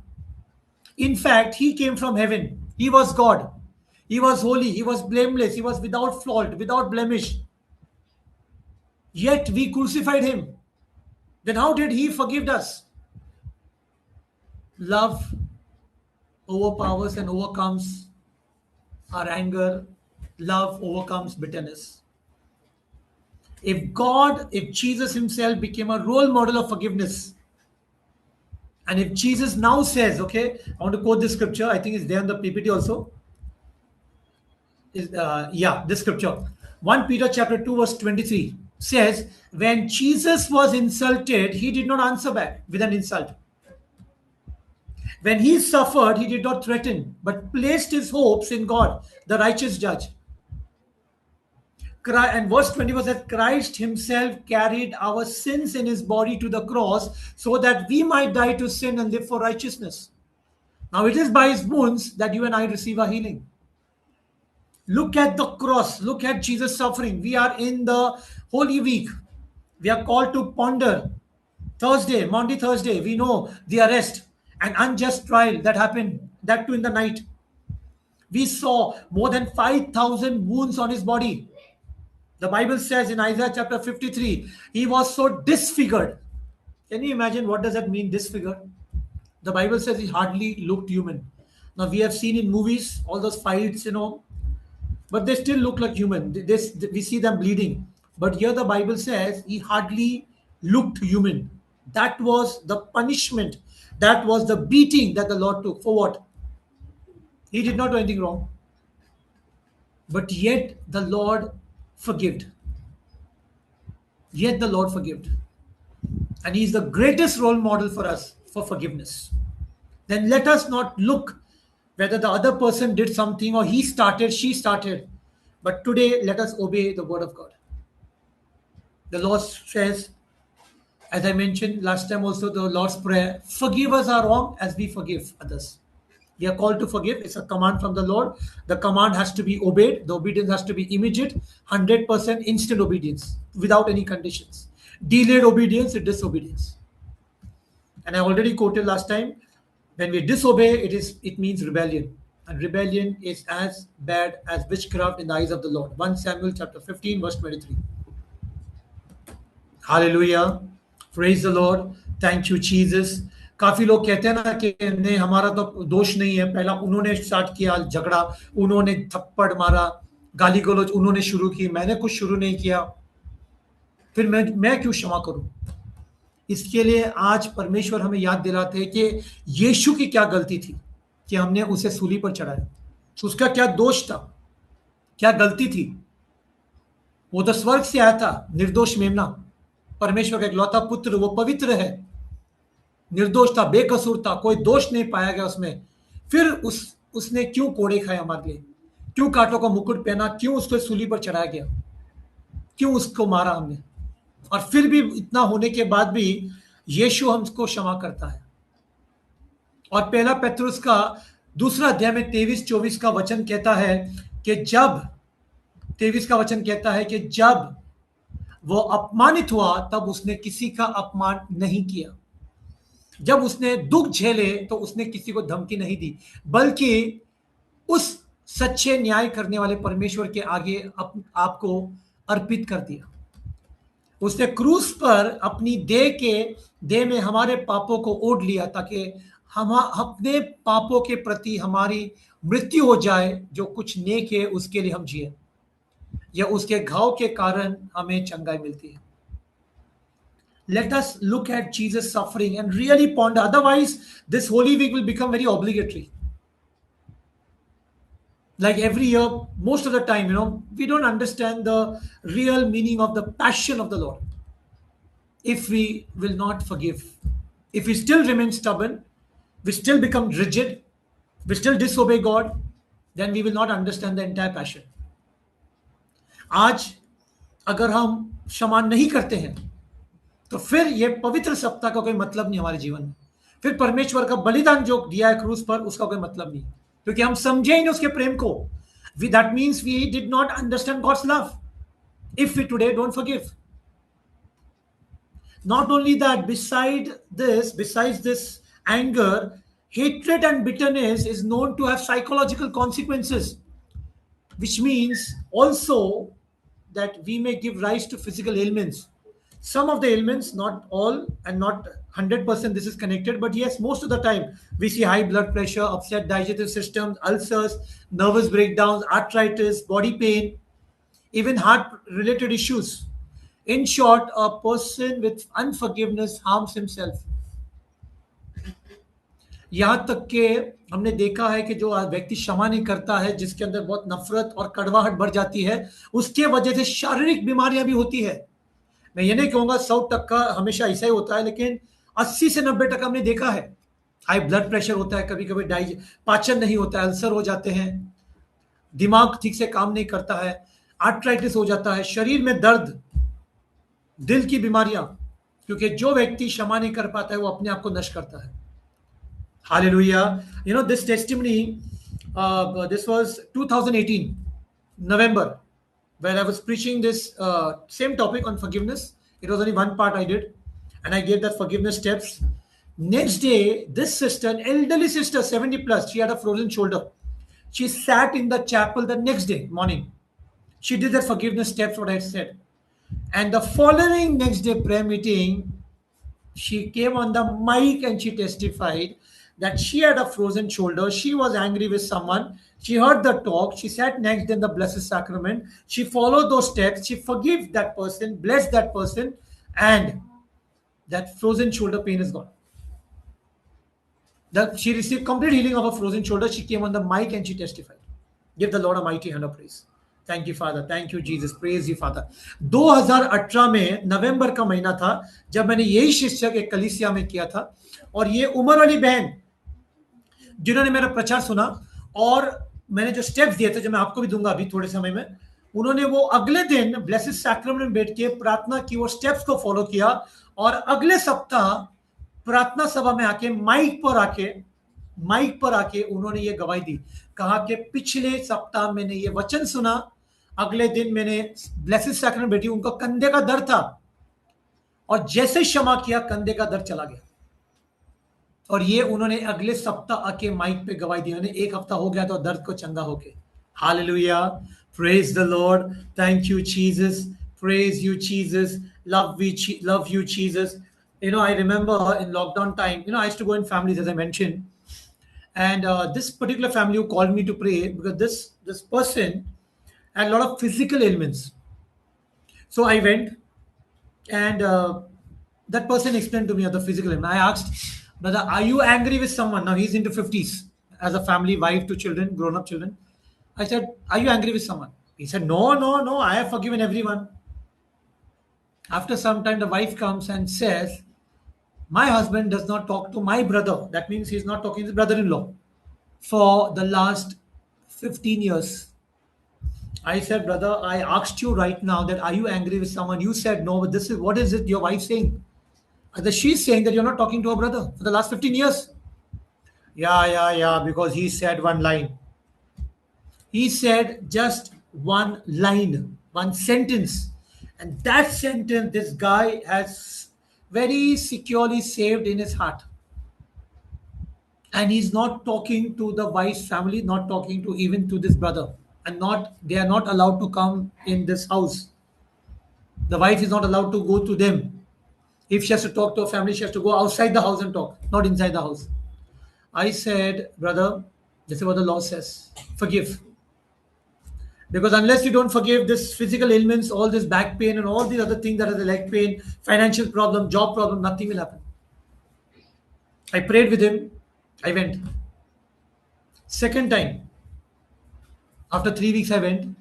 In fact, he came from heaven. He was God. He was holy. He was blameless. He was without fault, without blemish. Yet we crucified him. Then how did he forgive us? Love overpowers and overcomes our anger. Love overcomes bitterness. If Jesus himself became a role model of forgiveness, and if Jesus now says, okay, I want to quote this scripture. I think it's there on the PPT also. This scripture. 1 Peter chapter 2 verse 23 says, when Jesus was insulted, he did not answer back with an insult. When he suffered, he did not threaten, but placed his hopes in God, the righteous judge. And verse 24 says, Christ himself carried our sins in his body to the cross so that we might die to sin and live for righteousness. Now it is by his wounds that you and I receive our healing. Look at the cross. Look at Jesus' suffering. We are in the Holy Week. We are called to ponder. Thursday, Maundy Thursday, we know the arrest, an unjust trial that happened, that too in the night. We saw more than 5,000 wounds on his body. The Bible says in Isaiah chapter 53, he was so disfigured. Can you imagine what does that mean, disfigured? The Bible says he hardly looked human. Now we have seen in movies all those fights, but they still look like human. We see them bleeding. But here the Bible says he hardly looked human. That was the punishment. That was the beating that the Lord took. For what? He did not do anything wrong. But yet the Lord forgived. Yet the Lord forgived. And he is the greatest role model for us for forgiveness. Then let us not look whether the other person did something or he started, she started. But today, let us obey the word of God. The Lord says, as I mentioned last time also, the Lord's Prayer, forgive us our wrong as we forgive others. We are called to forgive. It's a command from the Lord. The command has to be obeyed. The obedience has to be immediate, 100% instant obedience without any conditions. Delayed obedience is disobedience. And I already quoted last time, when we disobey, it means rebellion. And rebellion is as bad as witchcraft in the eyes of the Lord. 1 Samuel chapter 15, verse 23. Hallelujah. Praise the Lord. Thank you, Jesus. काफी लोग कहते हैं ना कि नहीं, हमारा तो दोष नहीं है, पहला उन्होंने स्टार्ट किया झगड़ा, उन्होंने थप्पड़ मारा, गाली गलौज उन्होंने शुरू की, मैंने कुछ शुरू नहीं किया, फिर मैं क्यों क्षमा करूं? इसके लिए आज परमेश्वर हमें याद दिलाते हैं कि यीशु की क्या गलती थी कि हमने उसे सूली पर चढ़ाया. उसका क्या दोष था, क्या गलती थी? वो तो स्वर्ग से आया था, निर्दोष मेमना, परमेश्वर का इकलौता पुत्र, वो पवित्र है, निर्दोष था, बेकसूर था, कोई दोष नहीं पाया गया उसमें. फिर उसने क्यों कोड़े खाए हमारे लिए, क्यों कांटों का मुकुट पहना, क्यों उसको सूली पर चढ़ाया गया, क्यों उसको मारा हमने? और फिर भी इतना होने के बाद भी यीशु हमको क्षमा करता है. और पहला पेत्रुस का 2 अध्याय में 23-24 का वचन कहता है कि जब 23 का वचन कहता है कि जब वो अपमानित हुआ तब उसने किसी का अपमान नहीं किया, जब उसने दुख झेले तो उसने किसी को धमकी नहीं दी, बल्कि उस सच्चे न्याय करने वाले परमेश्वर के आगे आपको अर्पित कर दिया. उसने क्रूस पर अपनी देह में हमारे पापों को ओढ़ लिया ताकि हम अपने पापों के प्रति हमारी मृत्यु हो जाए, जो कुछ नेक है उसके लिए हम जिए, या उसके घाव के कारण हमें चंगाई मिलती है. Let us look at Jesus' suffering and really ponder. Otherwise, this Holy Week will become very obligatory. Like every year, most of the time, we don't understand the real meaning of the passion of the Lord. If we will not forgive, if we still remain stubborn, we still become rigid, we still disobey God, then we will not understand the entire passion. आज अगर हम क्षमा नहीं करते हैं तो फिर यह पवित्र सप्ताह का कोई मतलब नहीं हमारे जीवन में. फिर परमेश्वर का बलिदान जो दिया है क्रूस पर, उसका कोई मतलब नहीं, क्योंकि हम समझे ही नहीं उसके प्रेम को. That means we did not understand God's love if we today don't forgive. Not only that, besides this anger, hatred and bitterness is known to have psychological consequences, which means also that we may give rise to physical ailments. Some of the ailments, not all and not 100% this is connected, but yes, most of the time we see high blood pressure, upset digestive system, ulcers, nervous breakdowns, arthritis, body pain, even heart-related issues. In short, a person with unforgiveness harms himself. यहाँ तक के हमने देखा है कि जो व्यक्ति क्षमा नहीं करता है, जिसके अंदर बहुत नफरत और कड़वाहट बढ़ जाती है, उसके वजह से शारीरिक बीमारियां भी होती है. मैं ये नहीं कहूँगा 100% हमेशा ऐसा ही होता है, लेकिन 80 से 90% हमने देखा है. हाई ब्लड प्रेशर होता है, कभी कभी पाचन नहीं होता है, अल्सर हो जाते हैं, दिमाग ठीक से काम नहीं करता है, आर्थराइटिस हो जाता है, शरीर में दर्द, दिल की बीमारियां, क्योंकि जो व्यक्ति क्षमा नहीं कर पाता है वो अपने आप को नष्ट करता है. Hallelujah. You know, this testimony, this was 2018, November, where I was preaching this same topic on forgiveness. It was only one part I did, and I gave that forgiveness steps. Next day, this sister, an elderly sister, 70 plus, she had a frozen shoulder. She sat in the chapel the next day morning. She did that forgiveness steps, what I said. And the following next day prayer meeting, she came on the mic and she testified that she had a frozen shoulder. She was angry with someone. She heard the talk. She sat next in the Blessed Sacrament. She followed those steps. She forgave that person, blessed that person, and that frozen shoulder pain is gone. She received complete healing of a frozen shoulder. She came on the mic and she testified. Give the Lord a mighty hand of praise. Thank you, Father. Thank you, Jesus. Praise you, Father. 2018 में नवंबर का महीना था जब मैंने यही शिक्षक एक कलीसिया में किया था, और ये उम्र वाली बहन जिन्होंने मेरा प्रचार सुना और मैंने जो स्टेप्स दिए थे, जो मैं आपको भी दूंगा अभी थोड़े समय में, उन्होंने वो अगले दिन ब्लेसेड सैक्रामेंट में बैठ के प्रार्थना की, वो स्टेप्स को फॉलो किया, और अगले सप्ताह प्रार्थना सभा में आके माइक पर आके उन्होंने ये गवाही दी. कहा कि पिछले सप्ताह मैंने ये वचन सुना, अगले दिन मैंने ब्लेसेड सैक्रामेंट बैठी, उनको कंधे का दर्द था, और जैसे क्षमा किया कंधे का दर्द चला गया. और ये उन्होंने अगले सप्ताह आके माइक पे गवाही दी. उन्हें एक हफ्ता हो गया तो दर्द को चंगा हो गया. Hallelujah, praise the Lord, thank you Jesus, praise you Jesus, love you Jesus. You know, I remember in lockdown time, you know, I used to go in families, as I mentioned, and this particular family who called me to pray, because this person had a lot of physical ailments. So I went, and that person explained to me of the physical ailment. I asked, brother, are you angry with someone? Now he's into 50s, as a family, wife, 2 children, grown-up children. I said, are you angry with someone? He said, no, I have forgiven everyone. After some time, the wife comes and says, my husband does not talk to my brother. That means he's not talking to his brother-in-law for the last 15 years. I said, brother, I asked you right now that are you angry with someone? You said no, but what is it your wife saying? She's saying that you're not talking to her brother for the last 15 years. Yeah, because he said one line. He said just one line, one sentence. And that sentence, this guy has very securely saved in his heart. And he's not talking to the wife's family, not talking to even to this brother. And they are not allowed to come in this house. The wife is not allowed to go to them. If she has to talk to a family, she has to go outside the house and talk, not inside the house. I said, brother, this is what the law says. Forgive. Because unless you don't forgive, this physical ailments, all this back pain and all these other things that are the leg pain, financial problem, job problem, nothing will happen. I prayed with him. I went. Second time, after 3 weeks I went,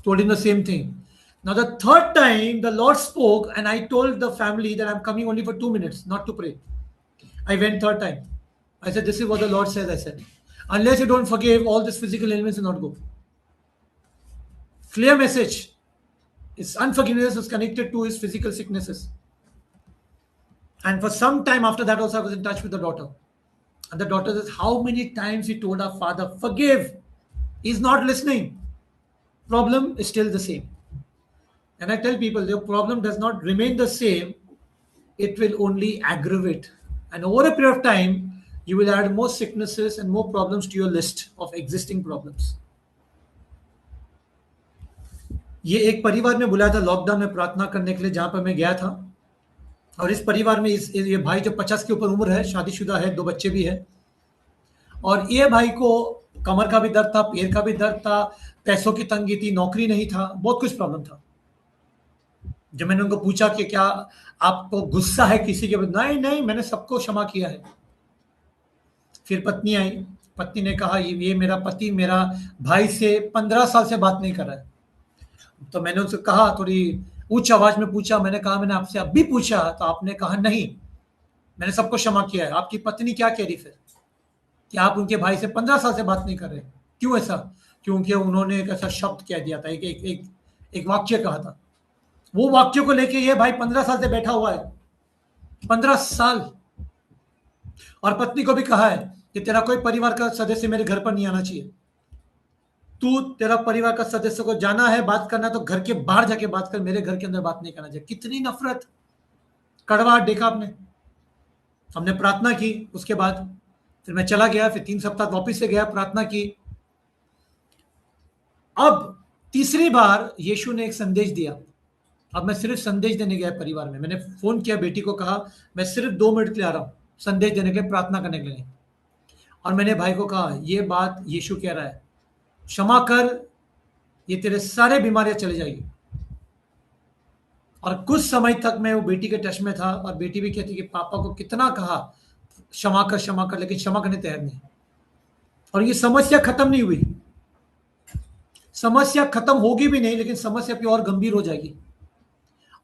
told him the same thing. Now the third time, the Lord spoke and I told the family that I'm coming only for 2 minutes, not to pray. I went third time. I said, this is what the Lord says. I said, unless you don't forgive, all this physical ailments will not go. Clear message. His unforgiveness was connected to his physical sicknesses. And for some time after that also I was in touch with the daughter. And the daughter says, how many times he told her father, forgive. He's not listening. Problem is still the same. And I tell people, the problem does not remain the same. It will only aggravate. And over a period of time, you will add more sicknesses and more problems to your list of existing problems. ये एक परिवार में बुलाया था lockdown में प्रार्थना करने के लिए, जहां पर मैं गया था. और इस परिवार में ये भाई जो 50 के ऊपर उम्र है, शादीशुदा है, 2 बच्चे भी है. और ये भाई को कमर का भी दर्द था, पैर का भी दर्द था, पैसों की तंगी थी, नौकरी नहीं था, बहुत कुछ प्रॉब्लम था. जब मैंने उनको पूछा कि क्या आपको गुस्सा है किसी के ऊपर, नहीं, मैंने सबको क्षमा किया है. फिर पत्नी आई. पत्नी ने कहा, ये मेरा पति मेरा भाई से 15 साल से बात नहीं कर रहा है. तो मैंने उनसे कहा, थोड़ी उच्च आवाज में पूछा, मैंने कहा मैंने आपसे अब भी पूछा, तो आपने कहा नहीं, मैंने सबको क्षमा किया है. आपकी पत्नी क्या कह रही फिर कि आप उनके भाई से 15 साल से बात नहीं कर रहे? क्यों ऐसा? क्योंकि उन्होंने एक ऐसा शब्द कह दिया था, एक एक वाक्य कहा था, वो वाक्य को लेके ये भाई 15 साल से बैठा हुआ है, 15 साल, और पत्नी को भी कहा है कि तेरा कोई परिवार का सदस्य मेरे घर पर नहीं आना चाहिए, तू तेरा परिवार का सदस्य को जाना है बात करना तो घर के बाहर जाके बात कर, मेरे घर के अंदर बात नहीं करना चाहिए। कितनी नफरत, कड़वाहट देखा आपने। हमने प्रार्थना की, उसके बाद फिर मैं चला गया, फिर 3 सप्ताह वापिस से गया, प्रार्थना की। अब तीसरी बार यीशु ने एक संदेश दिया। अब मैं सिर्फ संदेश देने गया परिवार में, मैंने फोन किया, बेटी को कहा मैं सिर्फ 2 मिनट के लिए आ रहा हूं, संदेश देने के लिए, प्रार्थना करने के लिए। और मैंने भाई को कहा ये बात यीशु कह रहा है, क्षमा कर, ये तेरे सारे बीमारियां चले जाएगी। और कुछ समय तक मैं वो बेटी के टच में था, और बेटी भी कहती कि पापा को कितना कहा क्षमा कर, लेकिन क्षमा करने तैयार नहीं। और ये समस्या खत्म नहीं हुई, समस्या खत्म होगी भी नहीं, लेकिन समस्या भी और गंभीर हो जाएगी।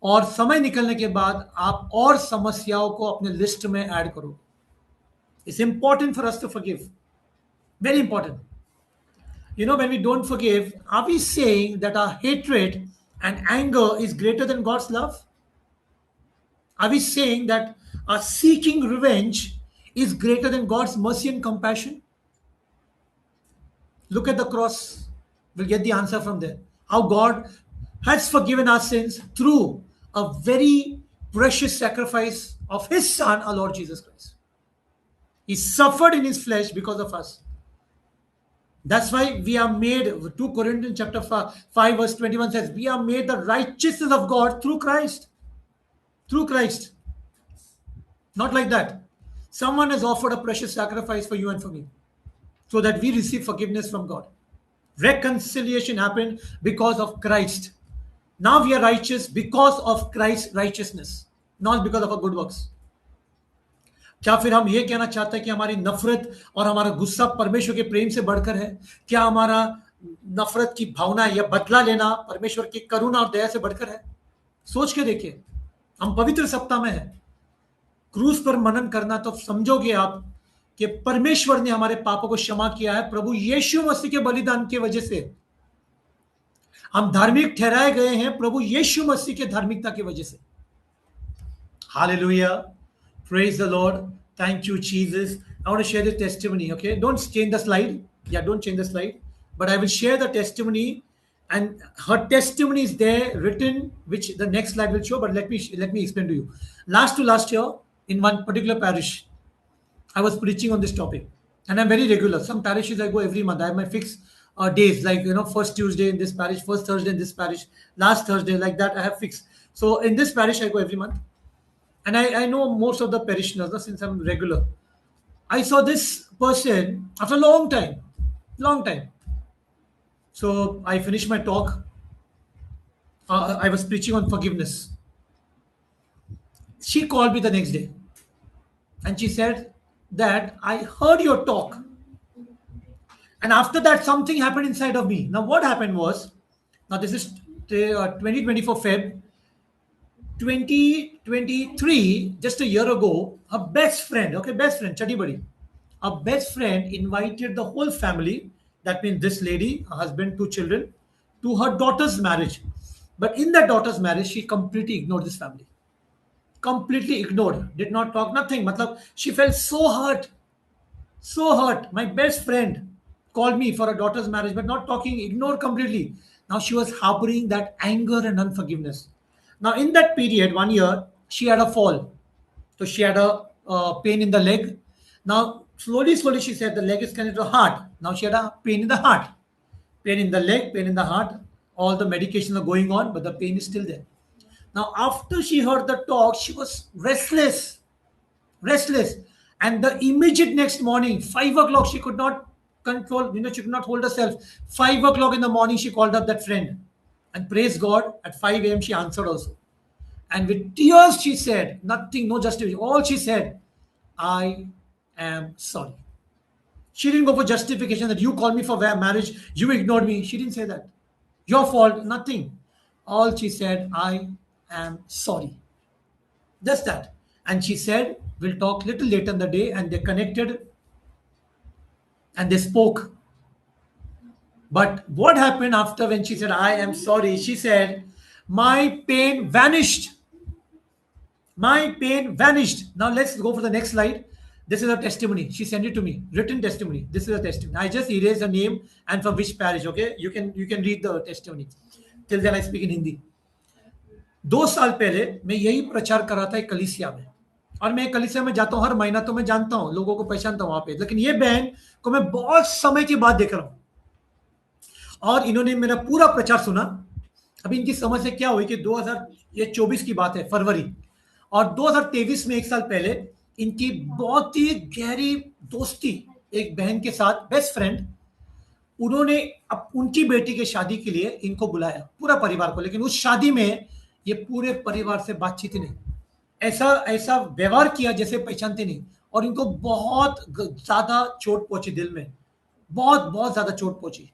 और समय निकलने के बाद आप और समस्याओं को अपने लिस्ट में ऐड करो। It's important for us to forgive, very important. You know, when we don't forgive, are we saying that our hatred and anger is greater than God's love? Are we saying that our seeking revenge is greater than God's mercy and compassion? Look at the cross. We'll get the answer from there. How God has forgiven our sins through a very precious sacrifice of His Son, our Lord Jesus Christ. He suffered in His flesh because of us. That's why we are made, 2 Corinthians chapter 5 verse 21 says, we are made the righteousness of God through Christ. Through Christ. Not like that. Someone has offered a precious sacrifice for you and for me, so that we receive forgiveness from God. Reconciliation happened because of Christ. Now we are righteous because of Christ's righteousness, not because of our good works. क्या फिर हम ये कहना चाहते हैं कि हमारी नफरत और हमारा गुस्सा परमेश्वर के प्रेम से बढ़कर है? क्या हमारा नफरत की भावना या बदला लेना परमेश्वर की करुणा और दया से बढ़कर है? सोच के देखिए, हम पवित्र सप्ताह में हैं, क्रूस पर मनन करना, तो समझोगे आप कि परमेश्वर ने हमारे पापों को क्षमा किया है प्रभु यीशु मसीह के बलिदान की वजह से। हम धार्मिक ठहराए गए हैं प्रभु यीशु मसीह के धार्मिकता की वजह से। Hallelujah, praise the Lord, thank you Jesus. I want to share the testimony. Okay, don't change the slide. Yeah, don't change the slide, but I will share the testimony, and her testimony is there written, which the next slide will show. But let me explain to you. Last year, in one particular parish, I was preaching on this topic, and I'm very regular. Some parishes I go every month. I have my fixed days, like first Tuesday in this parish, first Thursday in this parish, last Thursday, like that. I have fixed. So in this parish I go every month, and I know most of the parishioners since I'm regular. I saw this person after a long time. So I finished my talk. I was preaching on forgiveness. She called me the next day, and she said that I heard your talk, and after that something happened inside of me. Now what happened was, now this is 2024 Feb 2023, just a year ago, her best friend, Chadi Badi, her best friend invited the whole family, that means this lady, her husband, 2 children, to her daughter's marriage. But in that daughter's marriage, she completely ignored this family. Completely ignored, did not talk, nothing. Matlab, she felt so hurt. My best friend called me for her daughter's marriage, but not talking, ignored completely. Now she was harboring that anger and unforgiveness. Now, in that period, 1 year, she had a fall. So she had a pain in the leg. Now, slowly, she said the leg is connected to the heart. Now she had a pain in the heart. Pain in the leg, pain in the heart. All the medications are going on, but the pain is still there. Now, after she heard the talk, she was restless. And the immediate next morning, 5 o'clock, she could not control, she could not hold herself. 5 o'clock in the morning, she called up that friend. And praise God, at 5 a.m. she answered also. And with tears she said, nothing, no justification. All she said, I am sorry. She didn't go for justification that you called me for marriage, you ignored me. She didn't say that. Your fault, nothing. All she said, I am sorry. Just that. And she said, we'll talk little later in the day. And they connected and they spoke. But what happened after when she said, I am sorry? She said, my pain vanished. My pain vanished. Now let's go for the next slide. This is a testimony. She sent it to me, written testimony. This is a testimony. I just erased the name and from which parish. Okay, you can read the testimony. Till then I speak in Hindi. 2 साल पहले मैं यही प्रचार कर रहा था एक कलीसिया में, और मैं कलीसिया में जाता हूँ हर महीना, तो मैं जानता हूँ, लोगों को पहचानता हूँ वहां पे, लेकिन ये बहन को मैं बहुत समय के बाद देख रहा हूँ, और इन्होंने मेरा पूरा प्रचार सुना। अभी इनकी समस्या क्या हुई कि 2024 की बात है, फरवरी, और 2023 में 1 साल पहले इनकी बहुत ही गहरी दोस्ती एक बहन के साथ, बेस्ट फ्रेंड, उन्होंने अब उनकी बेटी के शादी के लिए इनको बुलाया, पूरा परिवार को, लेकिन उस शादी में ये पूरे परिवार से बातचीत नहीं, ऐसा व्यवहार किया जैसे पहचानते नहीं, और इनको बहुत ज्यादा चोट पहुंची दिल में, बहुत ज्यादा चोट पहुंची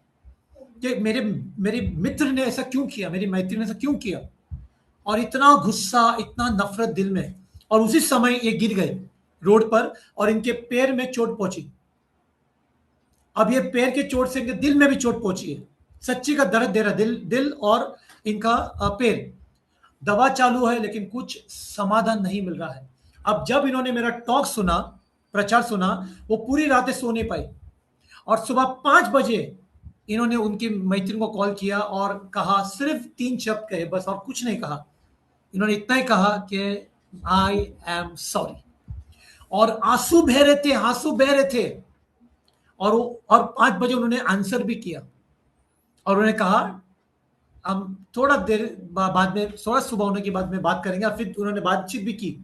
कि मेरे मित्र ने ऐसा क्यों किया, मेरी मैत्री ने ऐसा क्यों किया, और इतना गुस्सा, इतना नफरत दिल में। और उसी समय ये गिर गए रोड पर और इनके पैर में चोट पहुंची। अब ये पैर के चोट से इनके दिल में भी चोट पहुंची है, सच्ची का दर्द दे रहा दिल और इनका पैर। दवा चालू है लेकिन कुछ समाधान नहीं मिल रहा है। अब जब इन्होंने मेरा टॉक सुना, प्रचार सुना, वो पूरी रातें सो नहीं पाई, और सुबह 5 बजे इन्होंने उनकी मैत्रियों को कॉल किया और कहा, सिर्फ 3 शब्द कहे बस, और कुछ नहीं कहा। इन्होंने इतना ही कहा कि आई एम सॉरी, और आंसू बह रहे थे, और 5 बजे उन्होंने आंसर भी किया, और उन्होंने कहा हम थोड़ा देर बाद में, थोड़ा सुबह होने के बाद में बात करेंगे। और फिर उन्होंने बातचीत भी की,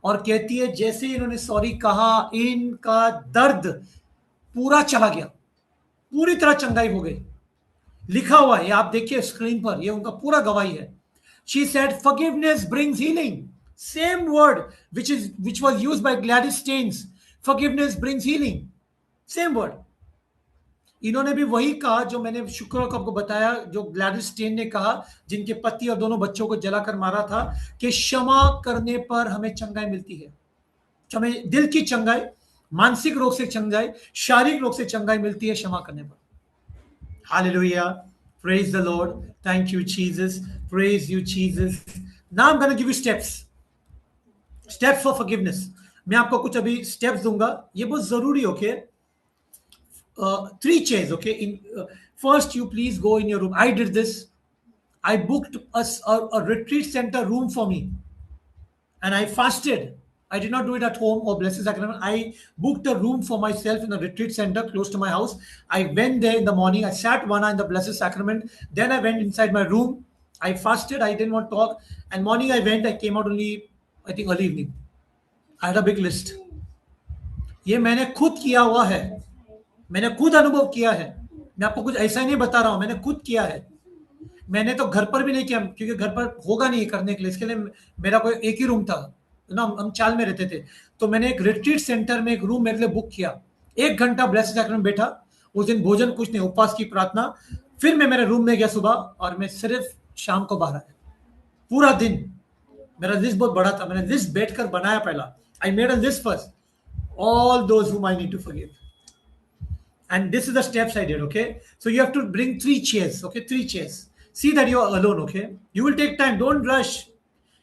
और कहती है जैसे ही इन्होंने सॉरी कहा, इनका दर्द पूरा चला गया, पूरी तरह चंगाई हो गई। लिखा हुआ है, आप देखिए स्क्रीन पर, ये उनका पूरा गवाही है। She said forgiveness brings healing. Same word which was used by Gladys Staines. Forgiveness brings healing. Same word. इन्होंने भी वही कहा जो मैंने शुक्रवार को आपको बताया, जो ग्लैडिस स्टेन ने कहा, जिनके पति और दोनों बच्चों को जलाकर मारा था, कि क्षमा करने पर हमें चंगाई मिलती है। हमें दिल की चंगाई, मानसिक रोग से चंगाई, शारीरिक रोग से चंगाई मिलती है क्षमा करने पर। Hallelujah, praise the Lord, thank you Jesus, praise you Jesus. Now I'm going to give you steps for forgiveness. मैं आपको कुछ अभी steps दूंगा, ये बहुत जरूरी, okay. 3 chairs, okay. First, you please go in your room. I did this. I booked a retreat center room for me, and I fasted. I did not do it at home or Blessed Sacrament. I booked a room for myself in a retreat center close to my house. I went there in the morning. I sat 1 hour in the Blessed Sacrament. Then I went inside my room. I fasted. I didn't want to talk. And morning I went. I came out only, I think, early evening. I had a big list. ये मैंने खुद किया हुआ है, मैंने खुद अनुभव किया है। मैं आपको कुछ ऐसा ही नहीं बता रहा हूं, मैंने खुद किया है। मैंने तो घर पर भी नहीं किया, क्योंकि घर पर होगा नहीं करने के लिए। इसके लिए मेरा कोई एक ही रूम था ना, हम चाल में रहते थे, तो मैंने एक रिट्रीट सेंटर में एक रूम मेरे लिए बुक किया। 1 घंटा ब्लेस्ड सैक्रेमेंट में बैठा। उस दिन भोजन कुछ नहीं, उपवास की प्रार्थना। फिर मैं मेरे रूम में गया सुबह, और मैं सिर्फ शाम को बाहर आया। पूरा दिन मेरा लिस्ट बहुत बड़ा था, मैंने लिस्ट बैठकर बनाया। पहला I made a list first, all those whom I need to forgive. And this is the steps I did, okay? So you have to bring 3 chairs, okay? 3 chairs. See that you are alone, okay? You will take time. Don't rush.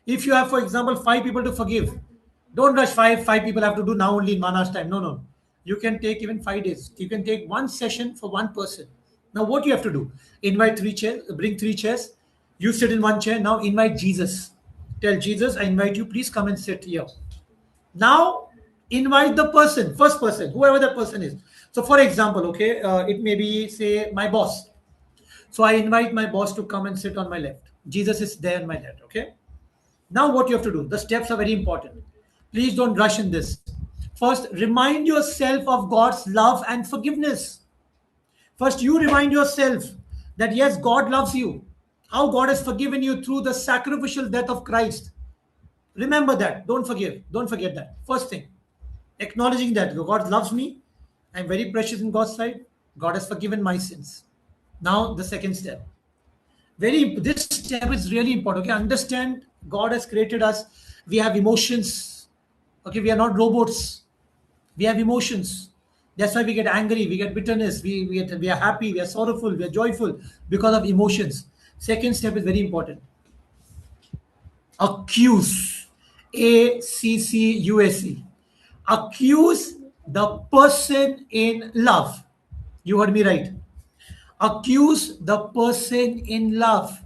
If you have, for example, 5 people to forgive, don't rush. 5 people have to do now only in 1 hour's time. No. You can take even 5 days. You can take 1 session for 1 person. Now what you have to do? Invite 3 chairs, bring 3 chairs. You sit in 1 chair. Now invite Jesus. Tell Jesus, I invite you, please come and sit here. Now invite the person, first person, whoever that person is. So for example, okay, it may be, say, my boss. So I invite my boss to come and sit on my left. Jesus is there on my left, okay? Now what you have to do, the steps are very important. Please don't rush in this. First, remind yourself of God's love and forgiveness. First, you remind yourself that yes, God loves you. How God has forgiven you through the sacrificial death of Christ. Remember that. Don't forget that. First thing, acknowledging that God loves me. I'm very precious in God's sight. God has forgiven my sins. Now the second step. This step is really important. Okay, understand God has created us. We have emotions. Okay, we are not robots. We have emotions. That's why we get angry, we get bitterness, we are happy, we are sorrowful, we are joyful because of emotions. Second step is very important. Accuse. ACCUSE. Accuse the person in love. You heard me right. Accuse the person in love,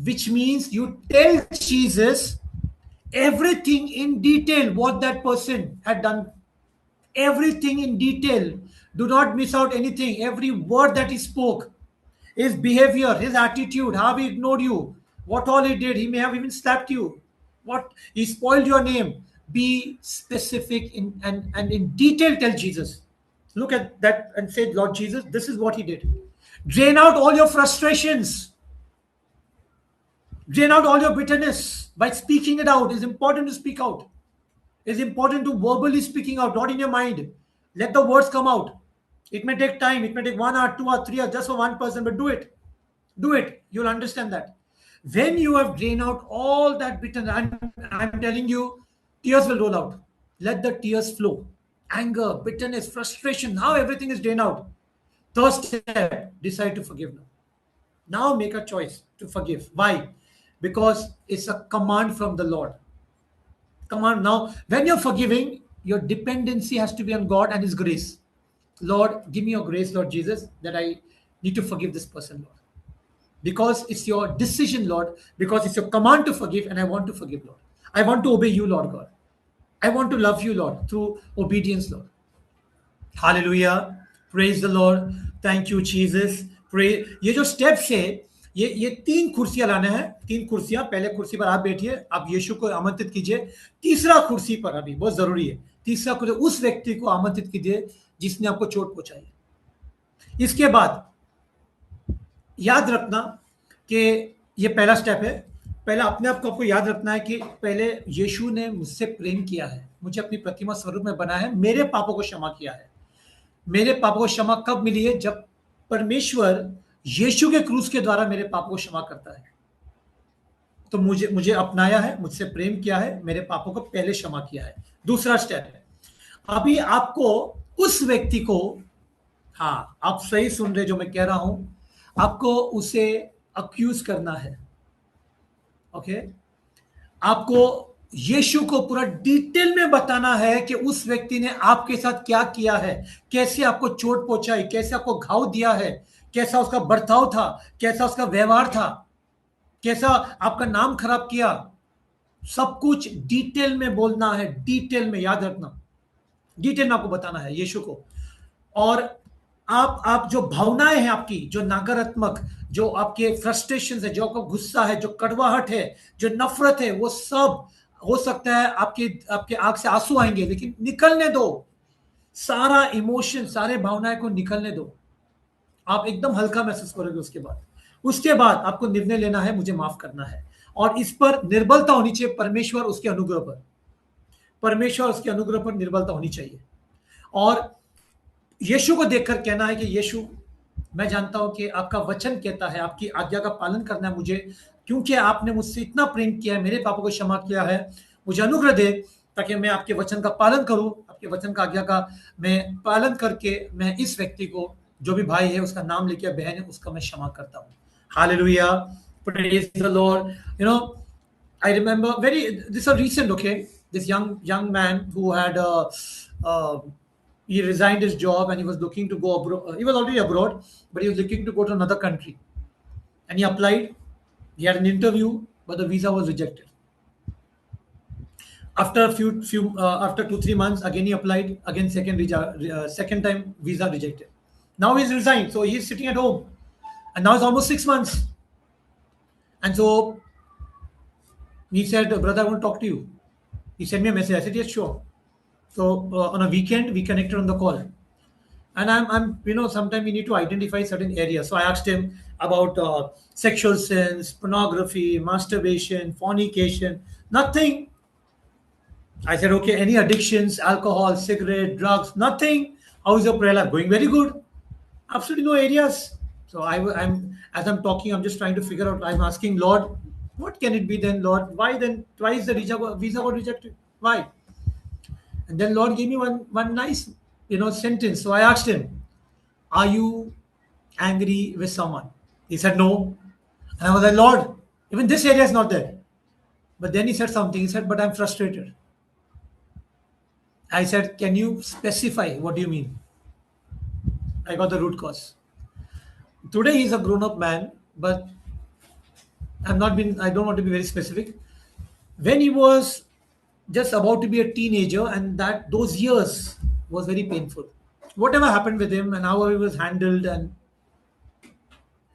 which means you tell Jesus everything in detail what that person had done, everything in detail. Do not miss out anything. Every word that he spoke, his behavior, his attitude, how he ignored you, what all he did. He may have even slapped you. What he spoiled your name. Be specific and in detail tell Jesus. Look at that and say, Lord Jesus, this is what he did. Drain out all your frustrations. Drain out all your bitterness by speaking it out. It's important to speak out. It's important to verbally speaking out, not in your mind. Let the words come out. It may take time. It may take 1 hour, 2 hour, 3 hours just for one person, but do it. Do it. You'll understand that. When you have drained out all that bitterness, I'm telling you, tears will roll out. Let the tears flow. Anger, bitterness, frustration. Now everything is drained out. Third step, decide to forgive now. Now make a choice to forgive. Why? Because it's a command from the Lord. Command. Now, when you're forgiving, your dependency has to be on God and His grace. Lord, give me your grace, Lord Jesus, that I need to forgive this person, Lord. Because it's your decision, Lord, because it's your command to forgive, and I want to forgive, Lord. I want to obey you, Lord God. I want to love you, Lord, through obedience, Lord. Hallelujah. Praise the Lord. Thank you, Jesus. Pray. ये जो steps है, ये 3 कुर्सियां लाना है. 3 कुर्सियां. पहले कुर्सी पर आप बैठिए, आप यीशु को आमंत्रित कीजिए. तीसरा कुर्सी पर अभी बहुत जरूरी है. तीसरा कुर्सी उस व्यक्ति को आमंत्रित कीजिए जिसने आपको चोट पहुंचाई. इसके बाद याद रखना कि ये पहला स्टेप है. पहला अपने आप को आपको याद रखना है कि पहले यीशु ने मुझसे प्रेम किया है, मुझे अपनी प्रतिमा स्वरूप में बनाया है, मेरे पापों को क्षमा किया है. मेरे पापों को क्षमा कब मिली है? जब परमेश्वर यीशु के क्रूस के द्वारा मेरे पापों को क्षमा करता है. तो मुझे अपनाया है, मुझसे प्रेम किया है, मेरे पापों को पहले क्षमा किया है. दूसरा स्टेप है, अभी आपको उस व्यक्ति को, हाँ आप सही सुन रहे जो मैं कह रहा हूं, आपको उसे अक्यूज करना है. ओके, आपको यीशु को पूरा डिटेल में बताना है कि उस व्यक्ति ने आपके साथ क्या किया है, कैसे आपको चोट पहुंचाई, कैसे आपको घाव दिया है, कैसा उसका बर्ताव था, कैसा उसका व्यवहार था, कैसा आपका नाम खराब किया. सब कुछ डिटेल में बोलना है. डिटेल में, याद रखना, डिटेल में आपको बताना है यीशु को. और आप जो भावनाएं हैं आपकी, जो नकारात्मक, जो आपके फ्रस्ट्रेशन है, जो आपका गुस्सा है, जो कड़वाहट है, जो नफरत है, वो सब हो सकता है आपके आंख से आंसू आएंगे, लेकिन निकलने दो. सारा इमोशन, सारे भावनाएं को निकलने दो. आप एकदम हल्का महसूस करोगे. उसके बाद आपको निर्णय लेना है, मुझे माफ करना है. और इस पर निर्बलता होनी चाहिए परमेश्वर उसके अनुग्रह पर. परमेश्वर उसके अनुग्रह पर निर्बलता होनी चाहिए. और यीशु को देखकर कहना है कि यीशु, मैं जानता हूं कि आपका वचन कहता है, आपकी आज्ञा का पालन करना है मुझे, क्योंकि आपने मुझसे इतना प्रेम किया है, मेरे पापों को क्षमा किया है. मुझे अनुग्रह दे ताकि मैं आपके वचन का पालन करूं, आपके वचन का आज्ञा का मैं पालन करके मैं इस व्यक्ति को, जो भी भाई है उसका नाम लेके, बहन है उसका मैं क्षमा करता हूं. Hallelujah. Praise the Lord. You know, I remember this is recent, okay? This young man who had he resigned his job and he was looking to go abroad. He was already abroad, but he was looking to go to another country. And he applied. He had an interview, but the visa was rejected. After after 2-3 months, again he applied. Again, second time visa rejected. Now he's resigned, so he's sitting at home, and now it's almost 6 months. And so he said, "Brother, I want to talk to you." He sent me a message. I said, "Yes, sure." So on a weekend, we connected on the call, and I'm sometimes we need to identify certain areas. So I asked him about sexual sins, pornography, masturbation, fornication. Nothing. I said, "Okay, any addictions, alcohol, cigarette, drugs, nothing. How is your prayer life?" "Going very good." Absolutely no areas. So as I'm talking, I'm just trying to figure out. I'm asking, Lord, what can it be then, Lord? Why then twice the visa got rejected? Why? And then Lord gave me one nice sentence. So I asked him, "Are you angry with someone?" He said, "No." And I was like, "Lord, even this area is not there." But then he said something. He said, "But I'm frustrated." I said, "Can you specify what do you mean?" I got the root cause. Today he's a grown-up man, but I don't want to be very specific. When he was just about to be a teenager, and that those years was very painful. Whatever happened with him and how he was handled, and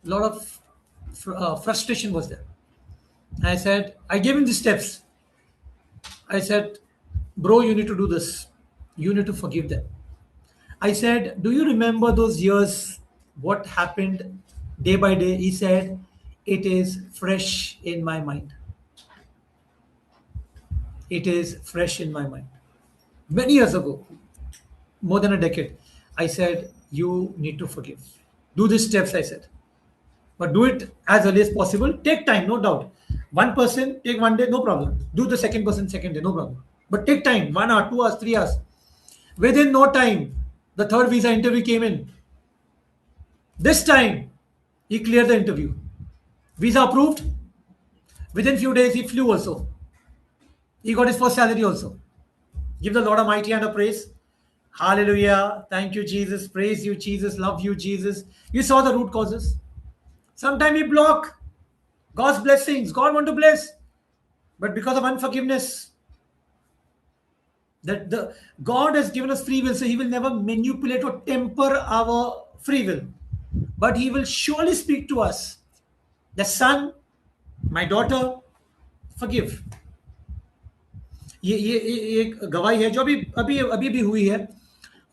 a lot of frustration was there. I said, I gave him the steps. I said, "Bro, you need to do this. You need to forgive them." I said, "Do you remember those years? What happened day by day?" He said, "It is fresh in my mind. It is fresh in my mind." Many years ago, more than a decade, I said, "You need to forgive. Do these steps," I said. But do it as early as possible. Take time, no doubt. One person, take one day, no problem. Do the second person, second day, no problem. But take time, 1 hour, 2 hours, 3 hours. Within no time, the third visa interview came in. This time, he cleared the interview. Visa approved. Within few days, he flew also. He got his first salary also. Give the Lord a mighty hand of praise. Hallelujah. Thank you, Jesus. Praise you, Jesus. Love you, Jesus. You saw the root causes. Sometimes we block God's blessings. God want to bless. But because of unforgiveness, that the God has given us free will, so he will never manipulate or temper our free will. But he will surely speak to us. The son, my daughter, forgive. ये एक गवाही है जो अभी भी हुई है,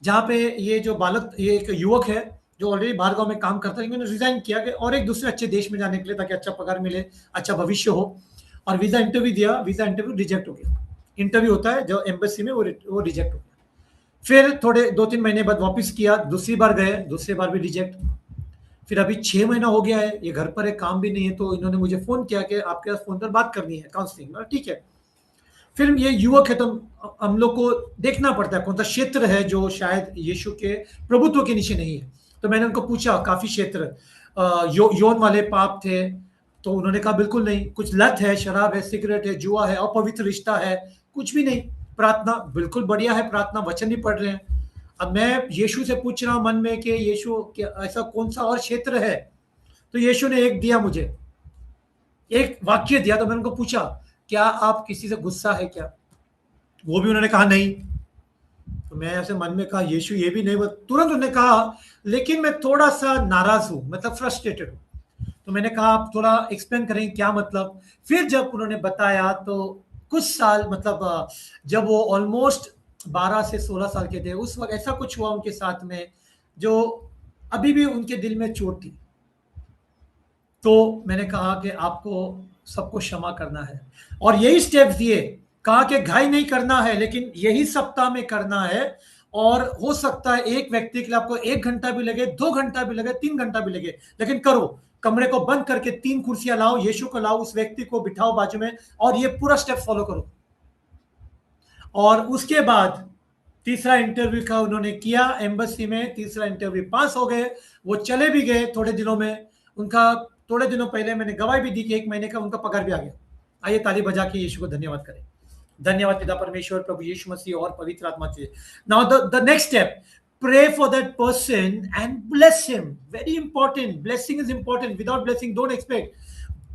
जहाँ पे ये जो बालक, ये एक युवक है जो ऑलरेडी बाहर गांव में काम करता है, इन्होंने रिजाइन किया कि और एक दूसरे अच्छे देश में जाने के लिए, ताकि अच्छा पगार मिले, अच्छा भविष्य हो, और वीजा इंटरव्यू दिया, वीजा इंटरव्यू रिजेक्ट हो गया। इंटरव्यू होता है जो एम्बेसी में, वो रिजेक्ट हो गया। फिर थोड़े 2-3 महीने बाद वापस किया, दूसरी बार गए, दूसरी बार भी रिजेक्ट। फिर अभी 6 महीना हो गया है, ये घर पर है, काम भी नहीं है, तो इन्होंने मुझे फोन किया कि आपके पास फोन पर बात करनी है, काउंसलिंग। ठीक है। फिर ये युवक है, तो हम लोग को देखना पड़ता है कौन सा क्षेत्र है जो शायद यीशु के प्रभुत्व के नीचे नहीं है। तो मैंने उनको पूछा, काफी क्षेत्र यौन वाले पाप थे, तो उन्होंने कहा बिल्कुल नहीं। कुछ लत है, शराब है, सिगरेट है, जुआ है, अपवित्र रिश्ता है, कुछ भी नहीं। प्रार्थना बिल्कुल बढ़िया है, प्रार्थना वचन भी पढ़ रहे हैं। अब मैं यीशु से पूछ रहा हूं मन में कि यीशु, ऐसा कौन सा और क्षेत्र है? तो यीशु ने एक दिया, मुझे एक वाक्य दिया। तो मैंने उनको पूछा, क्या आप किसी से गुस्सा है क्या? वो भी उन्होंने कहा नहीं। तो मैं ऐसे मन में कहा, यीशु ये भी नहीं। तुरंत उन्होंने कहा, लेकिन मैं थोड़ा सा नाराज हूं, मतलब फ्रस्ट्रेटेड हूं। तो मैंने कहा, आप थोड़ा एक्सप्लेन करें क्या मतलब? फिर जब उन्होंने बताया, तो कुछ साल, मतलब जब वो ऑलमोस्ट 12 से 16 साल के थे, उस वक्त ऐसा कुछ हुआ उनके साथ में जो अभी भी उनके दिल में चोट थी। तो मैंने कहा कि आपको सबको क्षमा करना है, और यही स्टेप्स दिए। कहा कि घाई नहीं करना है, लेकिन यही सप्ताह में करना है। और हो सकता है एक व्यक्ति के लिए आपको 1 घंटा भी लगे, 2 घंटा भी लगे, 3 घंटा भी लगे, लेकिन करो। कमरे को बंद करके 3 कुर्सियां लाओ, यीशु को लाओ, उस व्यक्ति को बिठाओ बाजू में, और ये पूरा स्टेप फॉलो करो। और उसके बाद तीसरा इंटरव्यू का उन्होंने किया एम्बेसी में, तीसरा इंटरव्यू पास हो गए, वो चले भी गए थोड़े दिनों में। उनका थोड़े दिनों पहले मैंने गवाही भी दी कि 1 महीने का उनका पगार भी आ गया। आइए ताली बजा के यीशु को धन्यवाद करें। धन्यवाद पिता परमेश्वर, प्रभु यीशु मसीह और पवित्र आत्मा से। Now the next step, pray for that person and bless him. Very important. Blessing is important. Without blessing, don't expect.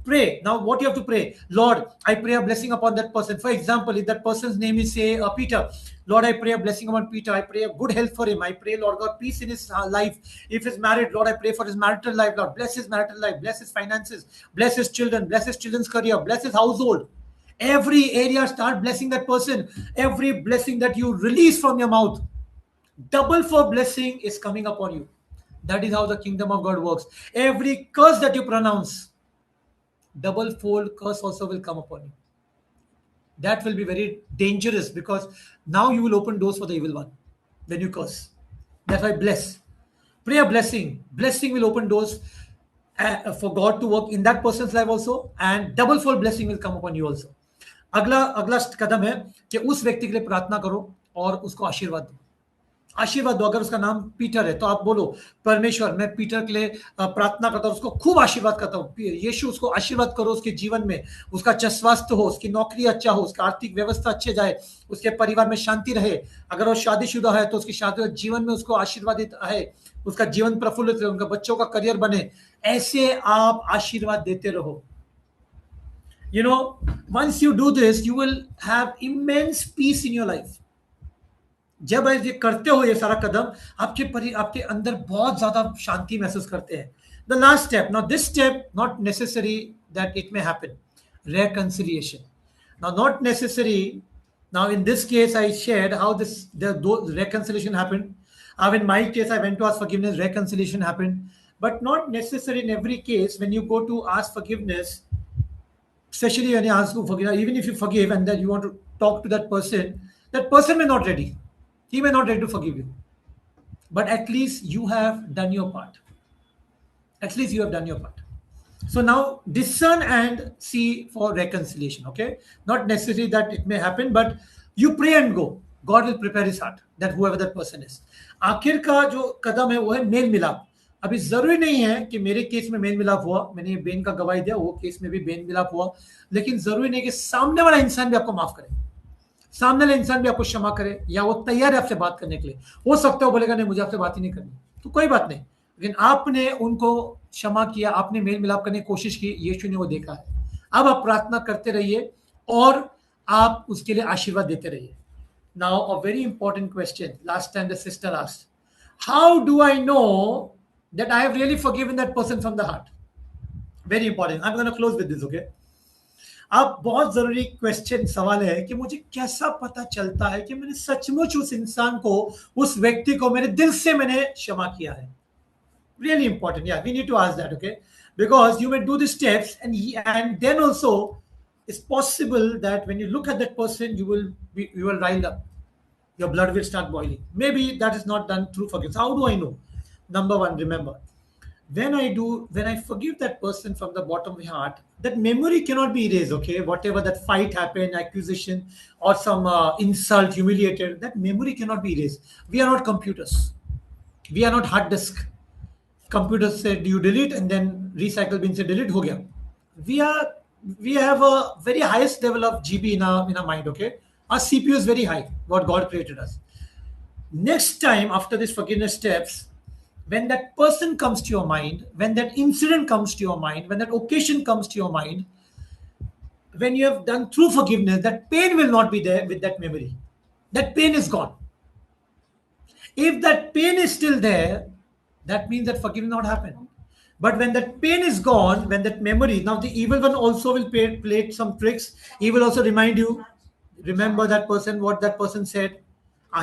Pray. Now what you have to pray? Lord, I pray a blessing upon that person. For example, if that person's name is, say, Peter, Lord, I pray a blessing upon Peter. I pray a good health for him. I pray, Lord God, peace in his life. If he's married, Lord, I pray for his marital life. Lord, bless his marital life, bless his finances, bless his children, bless his children's career, bless his household. Every area, start blessing that person. Every blessing that you release from your mouth, double for blessing is coming upon you. That is how the kingdom of God works. Every curse that you pronounce, double fold curse also will come upon you. That will be very dangerous, because now you will open doors for the evil one when you curse. That's why bless. Pray a blessing. Blessing will open doors for God to work in that person's life also, and double fold blessing will come upon you also. अगला कदम है कि उस व्यक्ति के लिए प्रार्थना करो और उसको आशीर्वाद दो। आशीर्वाद दो। अगर उसका नाम पीटर है तो आप बोलो, परमेश्वर मैं पीटर के लिए प्रार्थना करता हूँ, उसको खूब आशीर्वाद करता हूँ, यीशु उसको आशीर्वाद करो उसके जीवन में, उसका अच्छा स्वास्थ्य हो, उसकी नौकरी अच्छा हो, उसका आर्थिक व्यवस्था अच्छे जाए, उसके परिवार में शांति रहे। अगर वो शादीशुदा है तो उसकी शादी जीवन में उसको आशीर्वादित है, उसका जीवन प्रफुल्लित रहे, उनका बच्चों का करियर बने। ऐसे आप आशीर्वाद देते रहो। Once you do this, you will have immense peace in your life. जब आप ये करते हो ये सारा कदम, आपके अंदर बहुत ज्यादा शांति महसूस करते हैं। The last step, now this step not necessary that it may happen, reconciliation. Now not necessary, now in this case I shared how the reconciliation happened. In my case I went to ask forgiveness, reconciliation happened, but not necessary in every case. When you go to ask forgiveness, especially when you ask for forgiveness, even if you forgive and then you want to talk to that person may not ready. He may not ready to forgive you. But at least you have done your part. At least you have done your part. So now discern and see for reconciliation, okay? Not necessary that it may happen, but you pray and go. God will prepare his heart, that whoever that person is. आखिर का जो कदम है वो है mail मिलाप। अभी जरूरी नहीं है कि मेरे केस में मेल मिलाप हुआ, मैंने बेन का गवाही दिया, वो केस में भी मेल मिलाप हुआ, लेकिन जरूरी नहीं कि सामने वाला इंसान भी आपको माफ करे, सामने वाला इंसान भी आपको क्षमा करे, या वो तैयार है आपसे बात करने के लिए। हो सकता है वो बोलेगा नहीं मुझे आपसे बात ही नहीं करनी, तो कोई बात नहीं, लेकिन आपने उनको क्षमा किया, आपने मेल मिलाप करने की कोशिश की, यीशु ने वो देखा है। अब आप प्रार्थना करते रहिए और आप उसके लिए आशीर्वाद देते रहिए। Now a very important question. Last time the sister asked, how do I know that I have really forgiven that person from the heart? Very important. I'm going to close with this, okay? अब बहुत जरूरी question सवाल है कि मुझे कैसा पता चलता है कि मैंने सचमुच उस इंसान को, उस व्यक्ति को मेरे दिल से मैंने क्षमा किया है। Really important. Yeah, we need to ask that, okay? Because you may do the steps and then also it's possible that when you look at that person, you will rile up. Your blood will start boiling. Maybe that is not done through forgiveness. How do I know? Number one, remember, when I forgive that person from the bottom of my heart, that memory cannot be erased, okay? Whatever that fight happened, accusation, or some insult, humiliated, that memory cannot be erased. We are not computers. We are not hard disk. Computers said you delete and then recycle bin se delete ho gaya. We have a very highest level of GB in our mind, okay? Our CPU is very high, what God created us. Next time after these forgiveness steps, when that person comes to your mind, when that incident comes to your mind, when that occasion comes to your mind, when you have done through forgiveness, that pain will not be there with that memory. That pain is gone. If that pain is still there, that means that forgiveness not happened. But when that pain is gone, when that memory, now the evil one also will play some tricks. He will also remind you, remember that person, what that person said.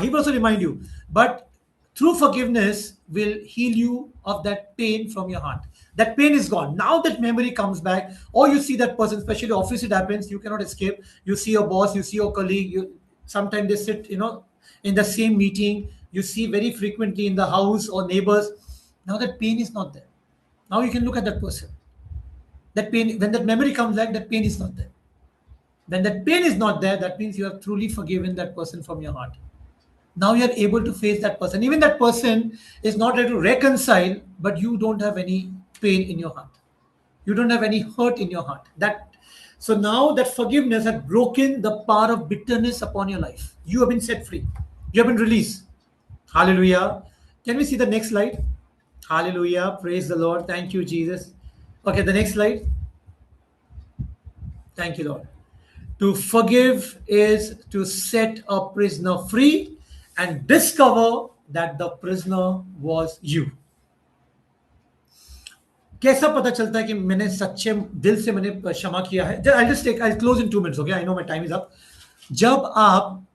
He will also remind you. But through forgiveness will heal you of that pain from your heart. That pain is gone. Now that memory comes back, or you see that person, especially office it happens, you cannot escape. You see your boss, you see your colleague, sometimes they sit, in the same meeting, you see very frequently in the house or neighbors. Now that pain is not there. Now you can look at that person. That pain, when that memory comes back, that pain is not there. When that pain is not there, that means you have truly forgiven that person from your heart. Now you are able to face that person. Even that person is not ready to reconcile, but you don't have any pain in your heart. You don't have any hurt in your heart. So now that forgiveness has broken the power of bitterness upon your life. You have been set free. You have been released. Hallelujah. Can we see the next slide? Hallelujah. Praise the Lord. Thank you, Jesus. Okay, the next slide. Thank you, Lord. To forgive is to set a prisoner free and discover that the prisoner was you. कैसा पता चलता है कि मैंने सच्चे दिल से मैंने क्षमा किया है? I'll close in 2 minutes, okay? I know my time is up. जब आप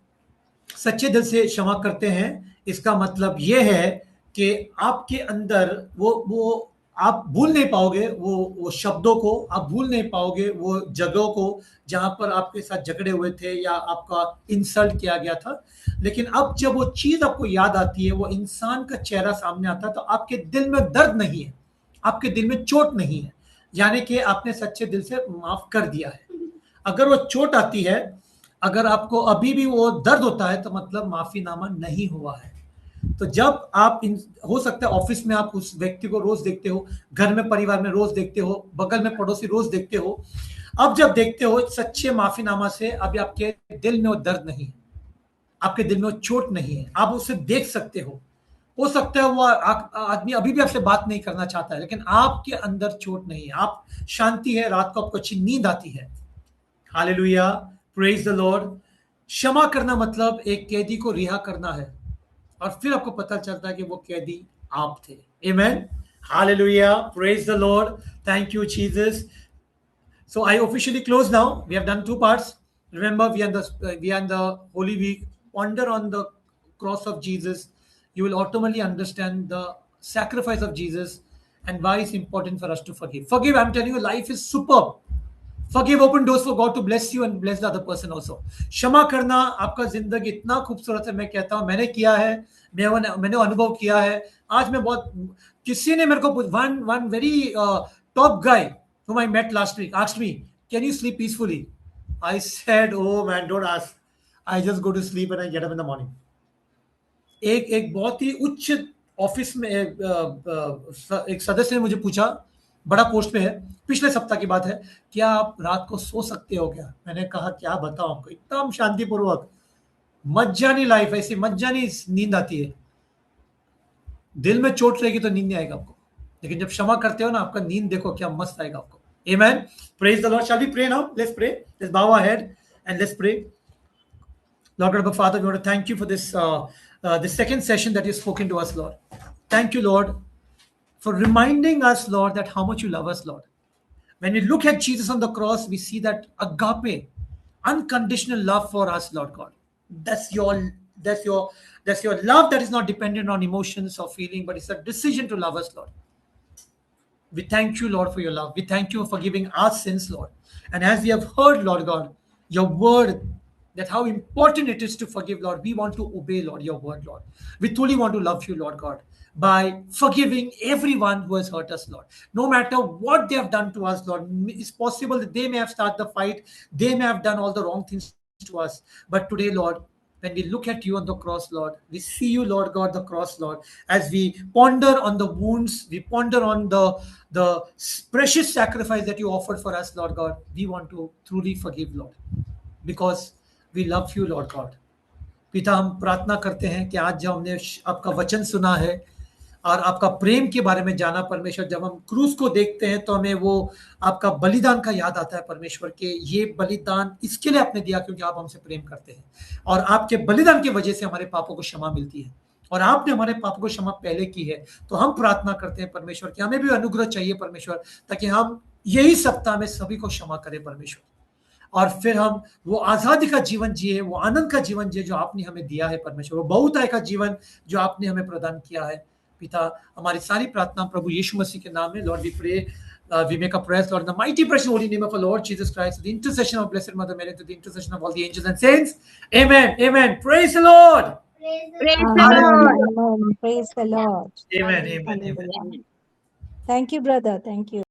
सच्चे दिल से क्षमा करते हैं, इसका मतलब यह है कि आपके अंदर वो आप भूल नहीं पाओगे वो शब्दों को, आप भूल नहीं पाओगे वो जगहों को जहां पर आपके साथ झगड़े हुए थे या आपका इंसल्ट किया गया था। लेकिन अब जब वो चीज आपको याद आती है, वो इंसान का चेहरा सामने आता है, तो आपके दिल में दर्द नहीं है, आपके दिल में चोट नहीं है, यानी कि आपने सच्चे दिल से माफ कर दिया है। अगर वो चोट आती है, अगर आपको अभी भी वो दर्द होता है, तो मतलब माफीनामा नहीं हुआ है। तो जब आप हो सकता है ऑफिस में आप उस व्यक्ति को रोज देखते हो, घर में परिवार में रोज देखते हो, बगल में पड़ोसी रोज देखते हो, अब जब देखते हो सच्चे माफीनामा से, अभी आपके दिल में वो दर्द नहीं है, आपके दिल में वो चोट नहीं है, आप उसे देख सकते हो सकता है वो आदमी अभी भी आपसे बात नहीं करना चाहता है, लेकिन आपके अंदर चोट नहीं है, आप शांति है, रात को आपको अच्छी नींद आती है। Hallelujah, praise the Lord. क्षमा करना मतलब एक कैदी को रिहा करना है, और फिर आपको पता चलता है कि वो कैदी आप थे। Amen, hallelujah, praise the Lord, thank you Jesus. So I officially close now. We have done 2 parts. Remember, we are in the Holy Week. Ponder on the cross of Jesus. You will ultimately understand the sacrifice of Jesus and why it's important for us to forgive. Forgive, I'm telling you, life is superb. Forgive, open doors for God to bless you and bless the other person also. क्षमा करना, आपका जिंदगी इतना खूबसूरत है, मैं कहता हूँ, मैंने किया है, मैंने अनुभव किया है। आज मैं बहुत, किसी ने मेरे को one very top guy whom I met last week asked me, can you sleep peacefully? I said, oh man, don't ask. I just go to sleep and I get up in the morning. एक बहुत ही उच्च office में एक सदस्य ने मुझे पूछा, बड़ा पोस्ट पे है, पिछले सप्ताह की बात है, क्या आप रात को सो सकते हो क्या? मैंने कहा क्या बताऊं आपको, एकदम शांतिपूर्वक, मज्जानी लाइफ, ऐसी मज्जानी नींद आती है। दिल में चोट रहेगी तो नींद नहीं आएगा आपको, लेकिन जब क्षमा करते हो ना, आपका नींद देखो क्या मस्त आएगा आपको। Amen. Praise the Lord. Shall we pray now? Let's pray. Let's bow our head and let's pray. Lord God, our Father, we want to thank you for this second session that you've spoken to us, Lord. Thank you, Lord, for reminding us, Lord, that how much you love us, Lord. When we look at Jesus on the cross, we see that agape, unconditional love for us, Lord God. That's your love that is not dependent on emotions or feeling, but it's a decision to love us, Lord. We thank you, Lord, for your love. We thank you for forgiving our sins, Lord. And as we have heard, Lord God, your word, that how important it is to forgive, Lord. We want to obey, Lord, your word, Lord. We truly want to love you, Lord God, by forgiving everyone who has hurt us, Lord. No matter what they have done to us, Lord, it's possible that they may have started the fight, they may have done all the wrong things to us. But today, Lord, when we look at you on the cross, Lord, we see you, Lord God, the cross, Lord. As we ponder on the wounds, we ponder on the precious sacrifice that you offered for us, Lord God. We want to truly forgive, Lord, because we love you, Lord God. पिता, हम प्रार्थना करते हैं कि आज जब हमने आपका वचन सुना है और आपका प्रेम के बारे में जाना परमेश्वर, जब हम क्रूस को देखते हैं तो हमें वो आपका बलिदान का याद आता है परमेश्वर के, ये बलिदान इसके लिए आपने दिया क्योंकि आप हमसे प्रेम करते हैं, और आपके बलिदान की वजह से हमारे पापों को क्षमा मिलती है, और आपने हमारे पापों को क्षमा पहले की है। तो हम प्रार्थना करते हैं परमेश्वर कि हमें भी अनुग्रह चाहिए परमेश्वर, ताकि हम यही सप्ताह में सभी को क्षमा करें परमेश्वर, और फिर हम वो आजादी का जीवन जिए, वो आनंद का जीवन जिए जो आपने हमें दिया है परमेश्वर, वो बहुतायत का जीवन जो आपने हमें प्रदान किया है। पिता, हमारी सारी प्रार्थना प्रभु यीशु मसीह के नाम में, Lord we pray, we make a prayer, Lord, in the mighty precious holy name of our Lord Jesus Christ, the intercession of Blessed Mother Mary, to the intercession of all the angels and saints. Amen. Amen. Praise the Lord. Praise the Lord. Amen. Praise the Lord. Amen. Amen. Amen. Thank you, brother. Thank you.